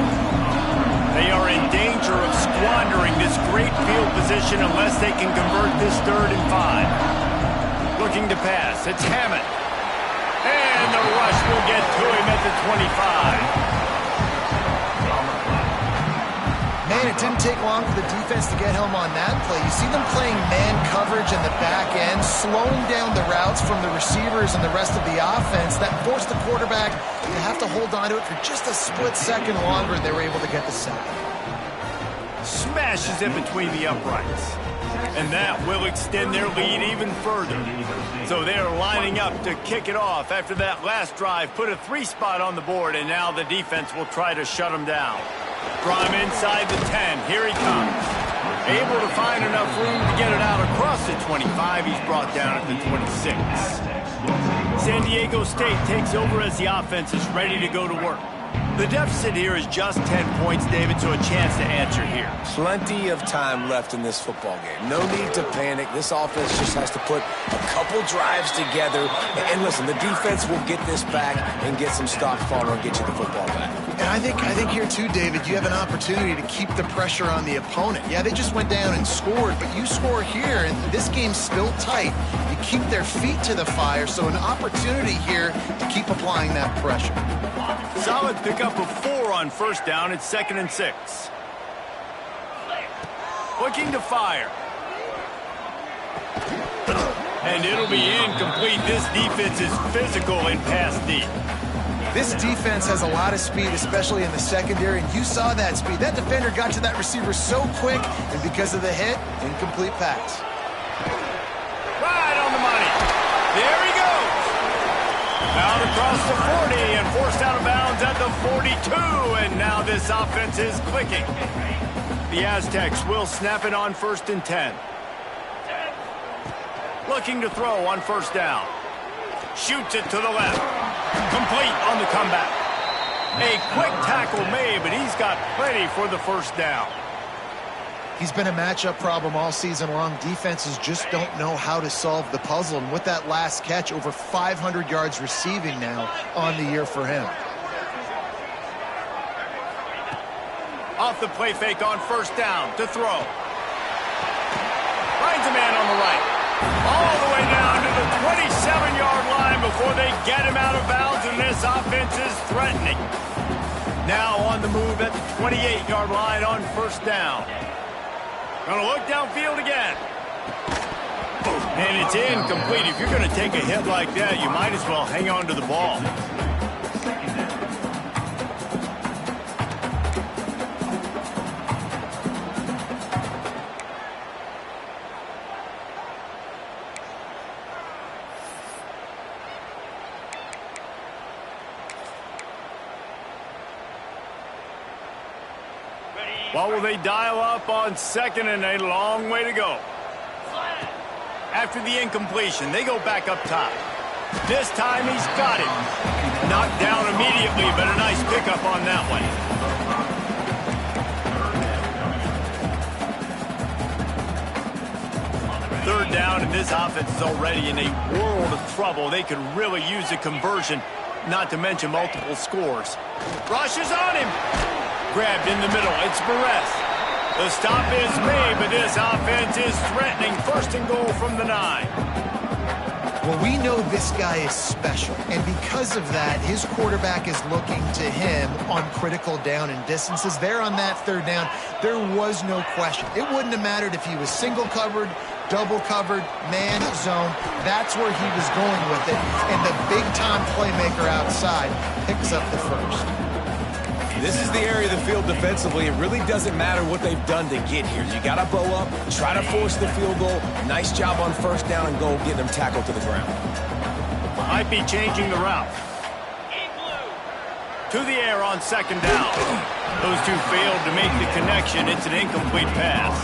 They are in danger of squandering this great field position unless they can convert this 3rd and 5. Looking to pass. It's Hammond. And the rush will get to him at the 25. Man, it didn't take long for the defense to get home on that play. You see them playing man coverage in the back end, slowing down the routes from the receivers and the rest of the offense. That forced the quarterback to have to hold on to it for just a split second longer, and they were able to get the sack. Smashes it between the uprights. And that will extend their lead even further. So they're lining up to kick it off after that last drive. Put a 3 spot on the board, and now the defense will try to shut them down. Draw him inside the 10. Here he comes. Able to find enough room to get it out across the 25. He's brought down at the 26. San Diego State takes over as the offense is ready to go to work. The deficit here is just 10 points, David, so a chance to answer here. Plenty of time left in this football game. No need to panic. This offense just has to put a couple drives together. And listen, the defense will get this back and get some stops forward and get you the football back. And I think here too, David, you have an opportunity to keep the pressure on the opponent. Yeah, they just went down and scored, but you score here, and this game's still tight. You keep their feet to the fire, so an opportunity here to keep applying that pressure. Solid pickup of 4 on first down. It's 2nd and 6. Looking to fire. And it'll be incomplete. This defense is physical in pass deep. This defense has a lot of speed, especially in the secondary, and you saw that speed. That defender got to that receiver so quick, and because of the hit, incomplete pass. Right on the money. There he goes. Out across the 40 and forced out of bounds at the 42, and now this offense is clicking. The Aztecs will snap it on 1st and 10. Looking to throw on first down. Shoots it to the left. Complete on the comeback. A quick tackle made, but he's got plenty for the first down. He's been a matchup problem all season long. Defenses just don't know how to solve the puzzle. And with that last catch, over 500 yards receiving now on the year for him. Off the play fake on first down to throw. Finds a man on the right. All the way down to the 27-yard line before they get him out of bounds, and this offense is threatening. Now on the move at the 28-yard line on first down. Gonna look downfield again. And it's incomplete. If you're going to take a hit like that, you might as well hang on to the ball. What will they dial up on 2nd and a long way to go? After the incompletion, they go back up top. This time he's got it. Knocked down immediately, but a nice pickup on that one. Third down, and this offense is already in a world of trouble. They could really use a conversion, not to mention multiple scores. Rushes on him. Grabbed in the middle. It's Perez. The stop is made, but this offense is threatening. 1st and goal from the 9. Well, we know this guy is special, and because of that, his quarterback is looking to him on critical down and distances. There on that 3rd down, there was no question. It wouldn't have mattered if he was single covered, double covered, man zone. That's where he was going with it, and the big-time playmaker outside picks up the 1st. This is the area of the field defensively. It really doesn't matter what they've done to get here. You got to bow up, try to force the field goal. Nice job on first down and goal, getting them tackled to the ground. Might be changing the route. To the air on 2nd down. Those two failed to make the connection. It's an incomplete pass.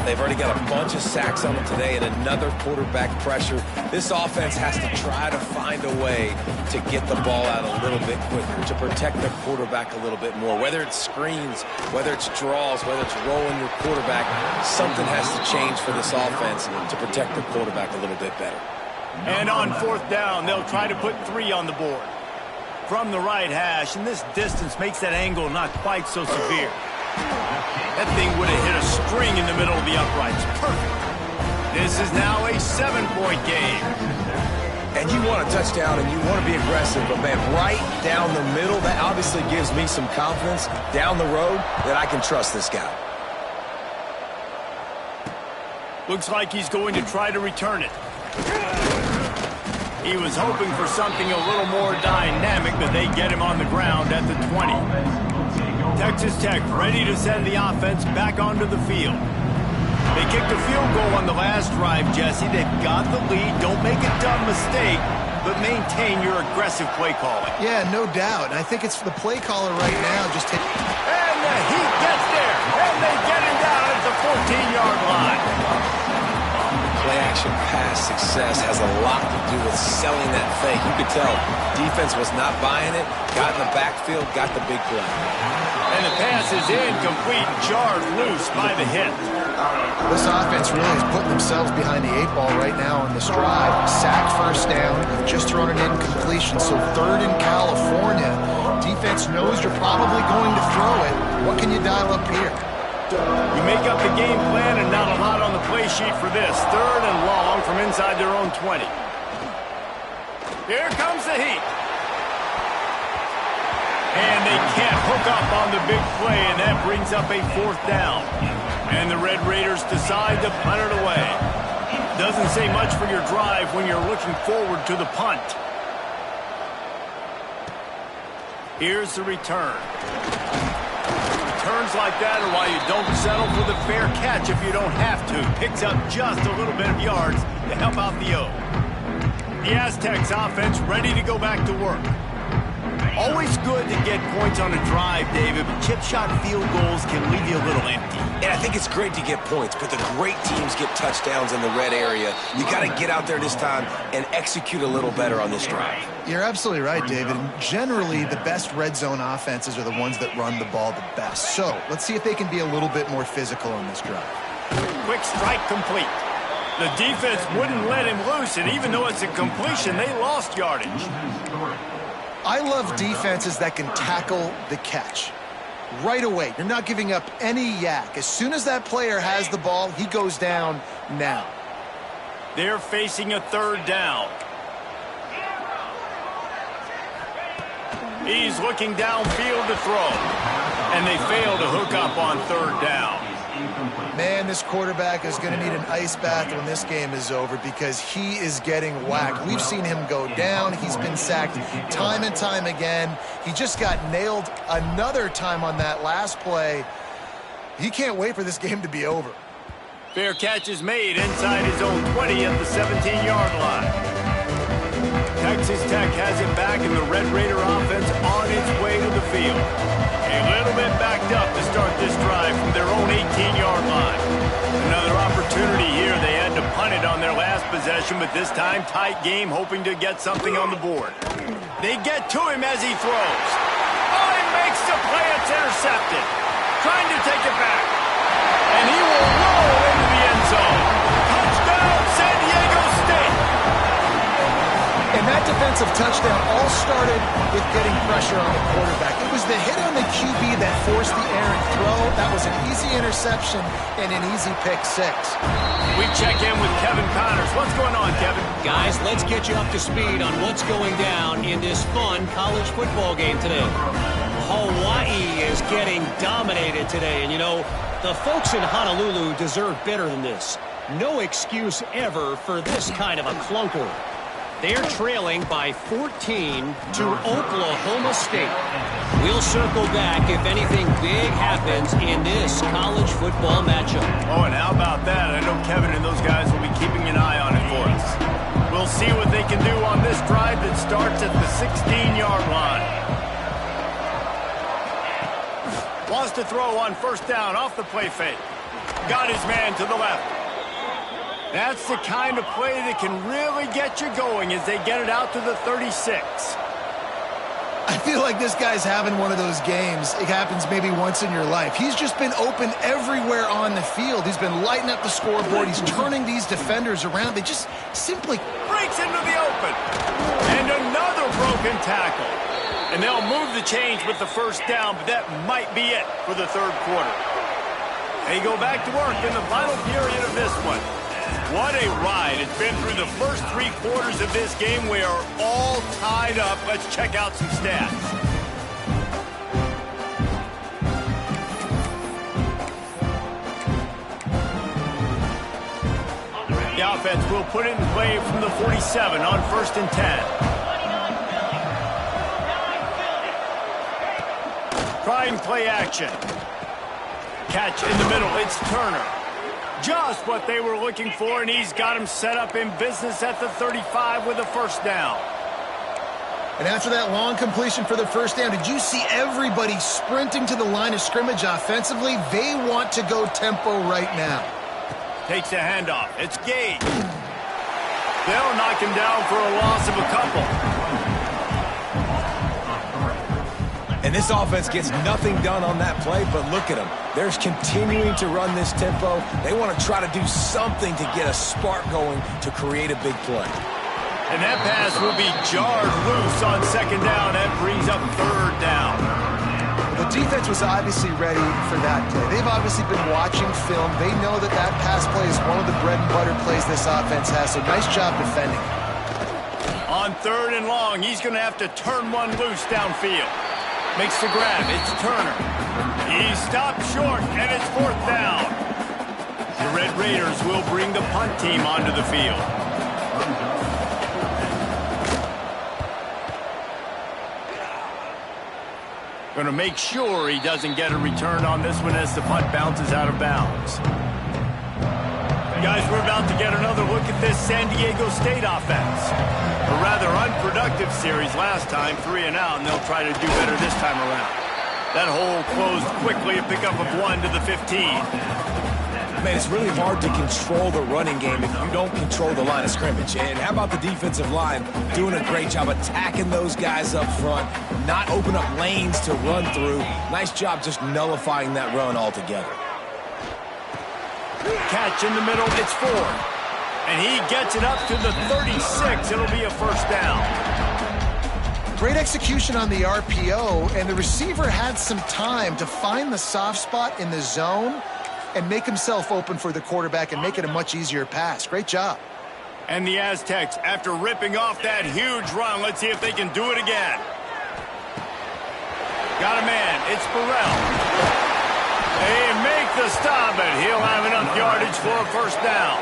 They've already got a bunch of sacks on them today and another quarterback pressure. This offense has to try to find a way to get the ball out a little bit quicker, to protect the quarterback a little bit more. Whether it's screens, whether it's draws, whether it's rolling your quarterback, something has to change for this offense to protect the quarterback a little bit better. And on 4th down, they'll try to put 3 on the board. From the right hash, and this distance makes that angle not quite so severe. That thing would have hit a string in the middle of the uprights. Perfect. This is now a 7-point game. And you want a touchdown and you want to be aggressive, but man, right down the middle, that obviously gives me some confidence down the road that I can trust this guy. Looks like he's going to try to return it. He was hoping for something a little more dynamic, but they get him on the ground at the 20. Texas Tech ready to send the offense back onto the field. They kicked a field goal on the last drive, Jesse. They've got the lead. Don't make a dumb mistake, but maintain your aggressive play calling. Yeah, no doubt. And I think it's the play caller right now just hit. And the Heat gets there, and they get him down at the 14-yard line. Play-action pass success has a lot to do with selling that fake. You could tell defense was not buying it, got in the backfield, got the big play. And the pass is incomplete, jarred loose by the hit. This offense really is putting themselves behind the 8 ball right now on this drive. Sacked first down, just thrown an incompletion, so third in California. Defense knows you're probably going to throw it. What can you dial up here? You make up the game plan and not a lot on the play sheet for this. Third and long from inside their own 20. Here comes the Heat. And they can't hook up on the big play, and that brings up a 4th down. And the Red Raiders decide to punt it away. Doesn't say much for your drive when you're looking forward to the punt. Here's the return. Returns like that are why you don't settle for the fair catch if you don't have to. Picks up just a little bit of yards to help out the O. The Aztecs offense ready to go back to work. Always good to get points on a drive, David, but chip shot field goals can leave you a little empty. And I think it's great to get points, but the great teams get touchdowns in the red area. You got to get out there this time and execute a little better on this drive. You're absolutely right, David. And generally, the best red zone offenses are the ones that run the ball the best. So let's see if they can be a little bit more physical on this drive. Quick strike complete. The defense wouldn't let him loose, and even though it's a completion, they lost yardage. I love defenses that can tackle the catch. Right away, you're not giving up any yak. As soon as that player has the ball, he goes down now. They're facing a 3rd down. He's looking downfield to throw. And they fail to hook up on 3rd down. Man, this quarterback is going to need an ice bath when this game is over because he is getting whacked. We've seen him go down. He's been sacked time and time again. He just got nailed another time on that last play. He can't wait for this game to be over. Fair catch is made inside his own 20 at the 17-yard line. Texas Tech has it back, and the Red Raider offense on its way to the field. A little bit backed up to start this drive from their own 18-yard line. Another opportunity here. They had to punt it on their last possession, but this time tight game, hoping to get something on the board. They get to him as he throws. Oh, he makes the play. It's intercepted. Trying to take it back. And he will roll into the end zone. Touchdown, San Diego State. And that defensive touchdown all started with getting pressure on the quarterback. It was the hit on the QB that forced the errant throw. That was an easy interception and an easy pick 6. We check in with Kevin Connors. What's going on, Kevin? Guys, let's get you up to speed on what's going down in this fun college football game today. Hawaii is getting dominated today, and you know, the folks in Honolulu deserve better than this. No excuse ever for this kind of a clunker. They're trailing by 14 to Oklahoma State. We'll circle back if anything big happens in this college football matchup. Oh, and how about that? I know Kevin and those guys will be keeping an eye on it for us. We'll see what they can do on this drive that starts at the 16-yard line. Wants to throw on 1st down off the play fake. Got his man to the left. That's the kind of play that can really get you going as they get it out to the 36. I feel like this guy's having one of those games. It happens maybe once in your life. He's just been open everywhere on the field. He's been lighting up the scoreboard. He's turning these defenders around. They just simply breaks into the open. And another broken tackle. And they'll move the chains with the 1st down, but that might be it for the 3rd quarter. They go back to work in the final period of this one. What a ride. It's been through the first 3 quarters of this game. We are all tied up. Let's check out some stats. The offense will put it in play from the 47 on 1st and 10. Trying play action. Catch in the middle. It's Turner. Just what they were looking for, and he's got him set up in business at the 35 with a first down. And after that long completion for the first down, did you see everybody sprinting to the line of scrimmage offensively? They want to go tempo right now. Takes a handoff. It's Gage. They'll knock him down for a loss of a couple. And this offense gets nothing done on that play, but look at them. They're continuing to run this tempo. They want to try to do something to get a spark going to create a big play. And that pass will be jarred loose on second down. That brings up third down. The defense was obviously ready for that play. They've obviously been watching film. They know that that pass play is one of the bread and butter plays this offense has, so nice job defending. On third and long, he's going to have to turn one loose downfield. Makes the grab. It's Turner. He stopped short, and it's fourth down. The Red Raiders will bring the punt team onto the field. Going to make sure he doesn't get a return on this one as the punt bounces out of bounds. Guys, we're about to get another look at this San Diego State offense. A rather unproductive series last time, 3 and out, and they'll try to do better this time around. That hole closed quickly, a pickup of 1 to the 15. Man, it's really hard to control the running game if you don't control the line of scrimmage. And how about the defensive line doing a great job attacking those guys up front, not open up lanes to run through. Nice job just nullifying that run altogether. Catch in the middle, it's Ford. And he gets it up to the 36. It'll be a first down. Great execution on the RPO, and the receiver had some time to find the soft spot in the zone and make himself open for the quarterback and make it a much easier pass. Great job. And the Aztecs, after ripping off that huge run, let's see if they can do it again. Got a man. It's Burrell. They make the stop, and he'll have enough yardage for a first down.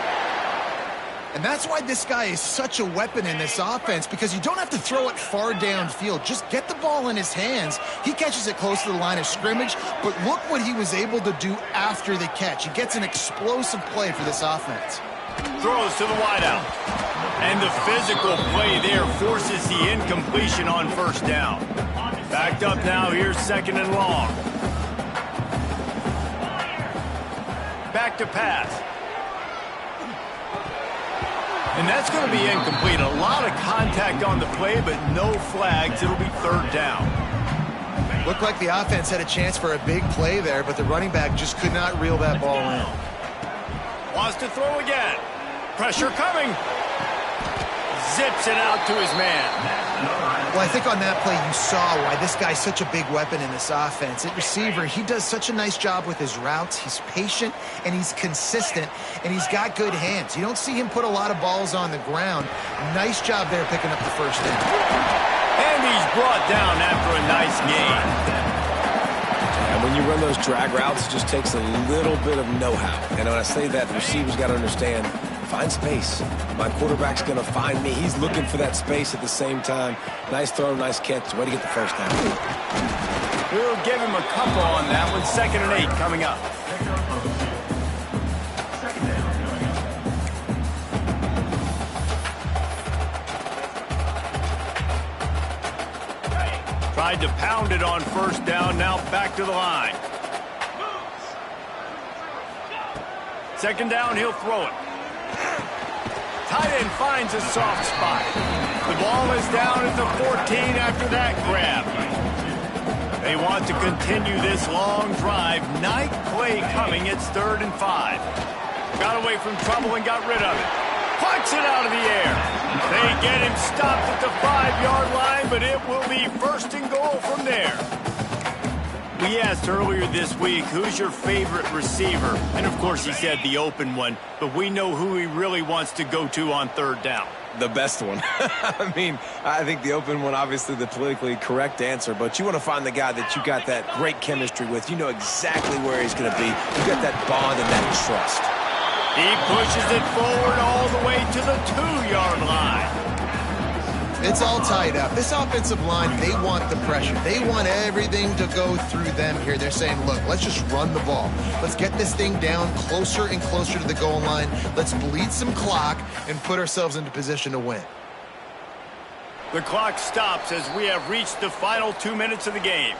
And that's why this guy is such a weapon in this offense, because you don't have to throw it far downfield. Just get the ball in his hands. He catches it close to the line of scrimmage, but look what he was able to do after the catch. He gets an explosive play for this offense. Throws to the wideout. And the physical play there forces the incompletion on first down. Backed up now, here's second and long. Back to pass. And that's going to be incomplete. A lot of contact on the play, but no flags. It'll be third down. Looked like the offense had a chance for a big play there, but the running back just could not reel that ball in. Wants to throw again. Pressure coming. Zips it out to his man. Well, I think on that play you saw why this guy's such a big weapon in this offense. At receiver, he does such a nice job with his routes. He's patient, and he's consistent, and he's got good hands. You don't see him put a lot of balls on the ground. Nice job there picking up the first down. And he's brought down after a nice gain. And when you run those drag routes, it just takes a little bit of know-how. And when I say that, the receiver's got to understand, find space. My quarterback's going to find me. He's looking for that space at the same time. Nice throw, nice catch. Way to get the first down. We'll give him a couple on that one. 2nd and 8 coming up. Tried to pound it on first down. Now back to the line. 2nd down, he'll throw it. Tight end finds a soft spot. The ball is down at the 14 after that grab. They want to continue this long drive. Nice play coming. It's 3rd and 5. Got away from trouble and got rid of it. Punts it out of the air. They get him stopped at the 5-yard line, but it will be 1st and goal from there. We asked earlier this week, who's your favorite receiver? And, of course, he said the open one, but we know who he really wants to go to on 3rd down. The best one. I mean, I think the open one, obviously the politically correct answer, but you want to find the guy that you got that great chemistry with. You know exactly where he's going to be. You got that bond and that trust. He pushes it forward all the way to the 2-yard line. It's all tied up. This offensive line, they want the pressure. They want everything to go through them here. They're saying, look, let's just run the ball. Let's get this thing down closer and closer to the goal line. Let's bleed some clock and put ourselves into position to win. The clock stops as we have reached the final 2 minutes of the game.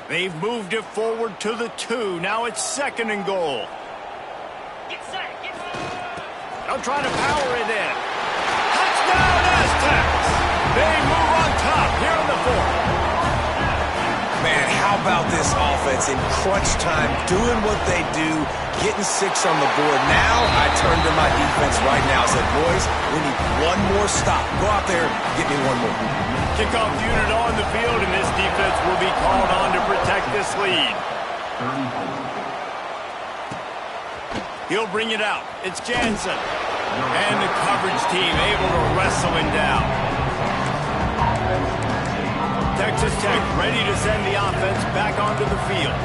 They've moved it forward to the 2. Now it's 2nd and goal. They'll try to power it in. Touchdown, Aztecs! They move on top here in the 4th. Man, how about this offense in crunch time, doing what they do, getting 6 on the board. Now I turn to my defense right now and said, boys, we need one more stop. Go out there, get me one more. Kickoff unit on the field, and this defense will be called on to protect this lead. He'll bring it out. It's Jansen. And the coverage team able to wrestle him down. Texas Tech ready to send the offense back onto the field.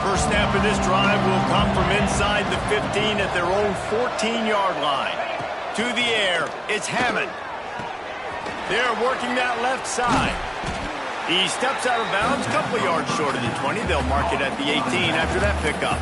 First snap of this drive will come from inside the 15 at their own 14-yard line. To the air, it's Hammond. They're working that left side. He steps out of bounds, a couple of yards short of the 20. They'll mark it at the 18 after that pickup.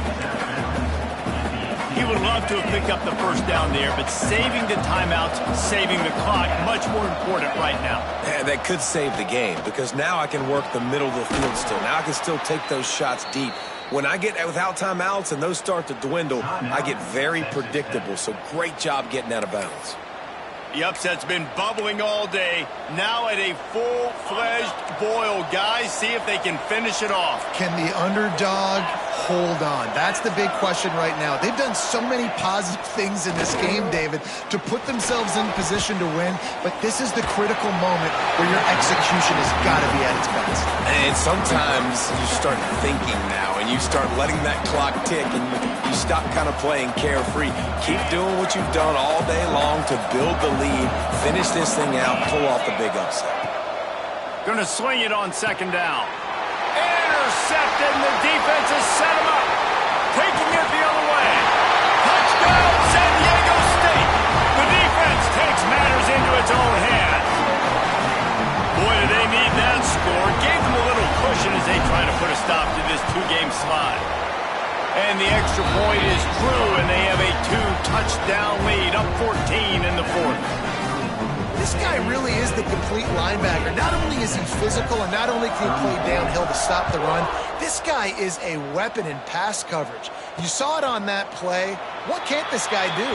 He would love to have picked up the first down there, but saving the timeouts, saving the clock, much more important right now. Yeah, that could save the game because now I can work the middle of the field still. Now I can still take those shots deep. When I get without timeouts and those start to dwindle, I get very predictable. So great job getting out of bounds. The upset's been bubbling all day. Now at a full-fledged boil. Guys, see if they can finish it off. Can the underdog hold on? That's the big question right now. They've done so many positive things in this game, David, to put themselves in position to win, but this is the critical moment where your execution has got to be at its best. And sometimes you start thinking now, and you start letting that clock tick, and you stop kind of playing carefree. Keep doing what you've done all day long to build the lead, finish this thing out, pull off the big upset. Gonna swing it on 2nd down. Intercepted, and the defense has set him up. Taking it the other way. Touchdown, San Diego State. The defense takes matters into its own hands. Boy, do they need that score. Gave them a little cushion as they try to put a stop to this 2-game slide. And the extra point is true, and they have a 2-touchdown lead, up 14 in the 4th. This guy really is the complete linebacker. Not only is he physical and not only can he play downhill to stop the run, this guy is a weapon in pass coverage. You saw it on that play. What can't this guy do?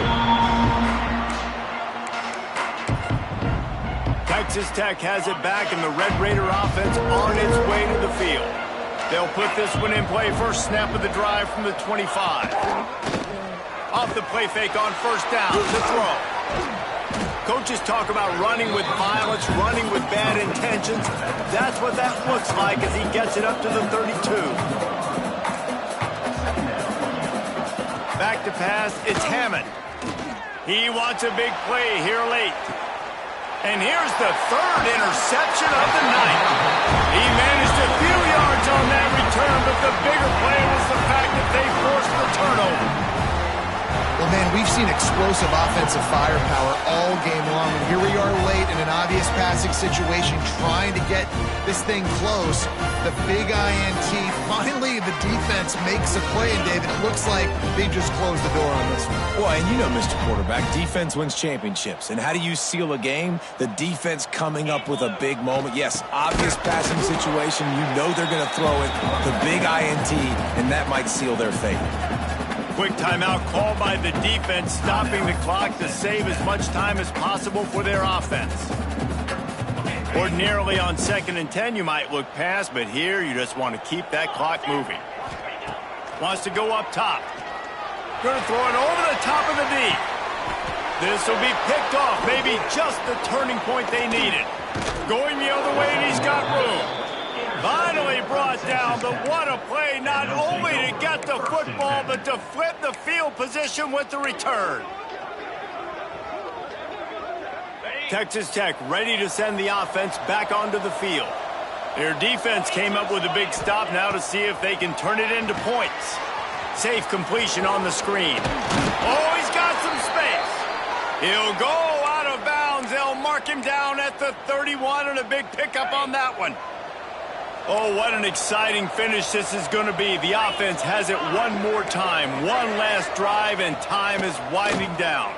Texas Tech has it back, and the Red Raider offense on its way to the field. They'll put this one in play. First snap of the drive from the 25. Off the play fake on 1st down to throw. Coaches talk about running with violence, running with bad intentions. That's what that looks like as he gets it up to the 32. Back to pass, it's Hammond. He wants a big play here late. And here's the 3rd interception of the night. He managed a few yards on that return, but the bigger play was the fact that they forced the turnover. Well, man, we've seen explosive offensive firepower all game long, and here we are late in an obvious passing situation trying to get this thing close. The big INT, finally the defense makes a play, and David, it looks like they just closed the door on this one. Well, and you know, Mr. Quarterback, defense wins championships. And how do you seal a game? The defense coming up with a big moment. Yes, obvious passing situation. You know they're going to throw it. The big INT, and that might seal their fate. Quick timeout called by the defense, stopping the clock to save as much time as possible for their offense. Ordinarily on 2nd and 10, you might look past, but here you just want to keep that clock moving. Wants to go up top. Going to throw it over the top of the D. This will be picked off, maybe just the turning point they needed. Going the other way, and he's got room. Finally brought down, but what a play, not only to get the football, but to flip the field position with the return. Texas Tech ready to send the offense back onto the field. Their defense came up with a big stop now to see if they can turn it into points. Safe completion on the screen. Oh, he's got He'll go out of bounds. They'll mark him down at the 31, and a big pickup on that one. Oh, what an exciting finish this is going to be. The offense has it one more time. One last drive, and time is winding down.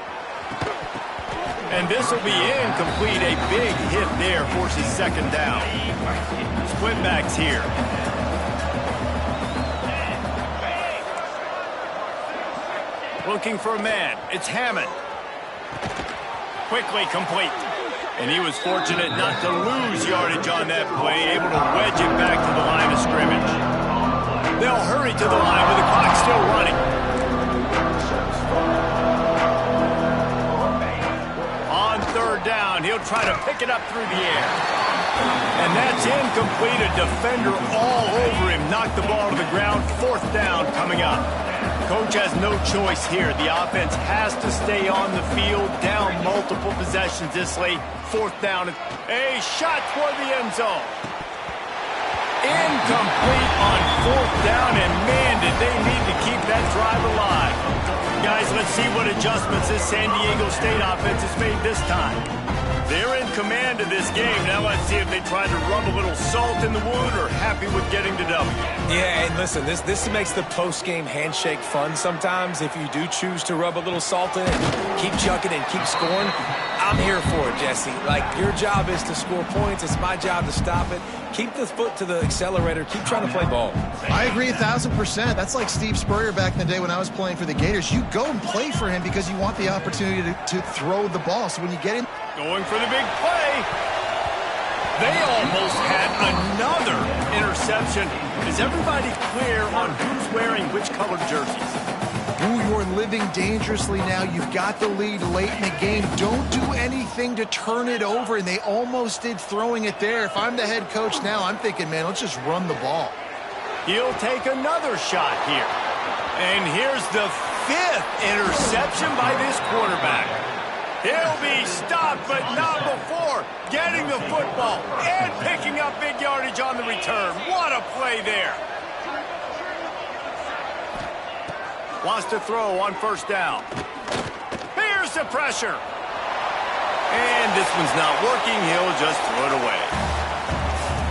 And this will be incomplete. A big hit there forces second down. Split backs here. Looking for a man. It's Hammond. Quickly complete. And he was fortunate not to lose yardage on that play, able to wedge it back to the line of scrimmage. They'll hurry to the line with the clock still running. On third down, he'll try to pick it up through the air. And that's incomplete. A defender all over him. Knocked the ball to the ground. Fourth down coming up. Coach has no choice here. The offense has to stay on the field, down multiple possessions this late. Fourth down. A shot toward the end zone. Incomplete on fourth down, and man, did they need to keep that drive alive. Guys, let's see what adjustments this San Diego State offense has made this time. They're in command of this game. Now let's see if they try to rub a little salt in the wound or happy with getting the W. Yeah, and listen, this makes the post-game handshake fun sometimes. If you do choose to rub a little salt in it, keep chucking and keep scoring, I'm here for it, Jesse. Like, your job is to score points. It's my job to stop it. Keep the foot to the accelerator. Keep trying to play ball. I agree 1,000%. That's like Steve Spurrier back in the day when I was playing for the Gators. You go and play for him because you want the opportunity to throw the ball. So when you get him... Going for the big play. They almost had another interception. Is everybody clear on who's wearing which colored jerseys? Ooh, you're living dangerously now. You've got the lead late in the game. Don't do anything to turn it over, and they almost did throwing it there. If I'm the head coach now, I'm thinking, man, let's just run the ball. He'll take another shot here. And here's the fifth interception by this quarterback. He'll be stopped, but not before getting the football and picking up big yardage on the return. What a play there. Wants to throw on first down. Here's the pressure. And this one's not working. He'll just throw it away.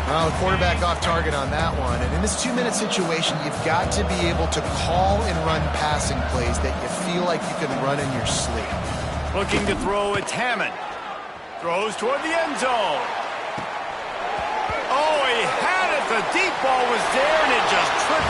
Well, the quarterback off target on that one. And in this 2-minute situation, you've got to be able to call and run passing plays that you feel like you can run in your sleep. Looking to throw, it's Hammond. Throws toward the end zone. Oh, he had it. The deep ball was there, and it just tripled.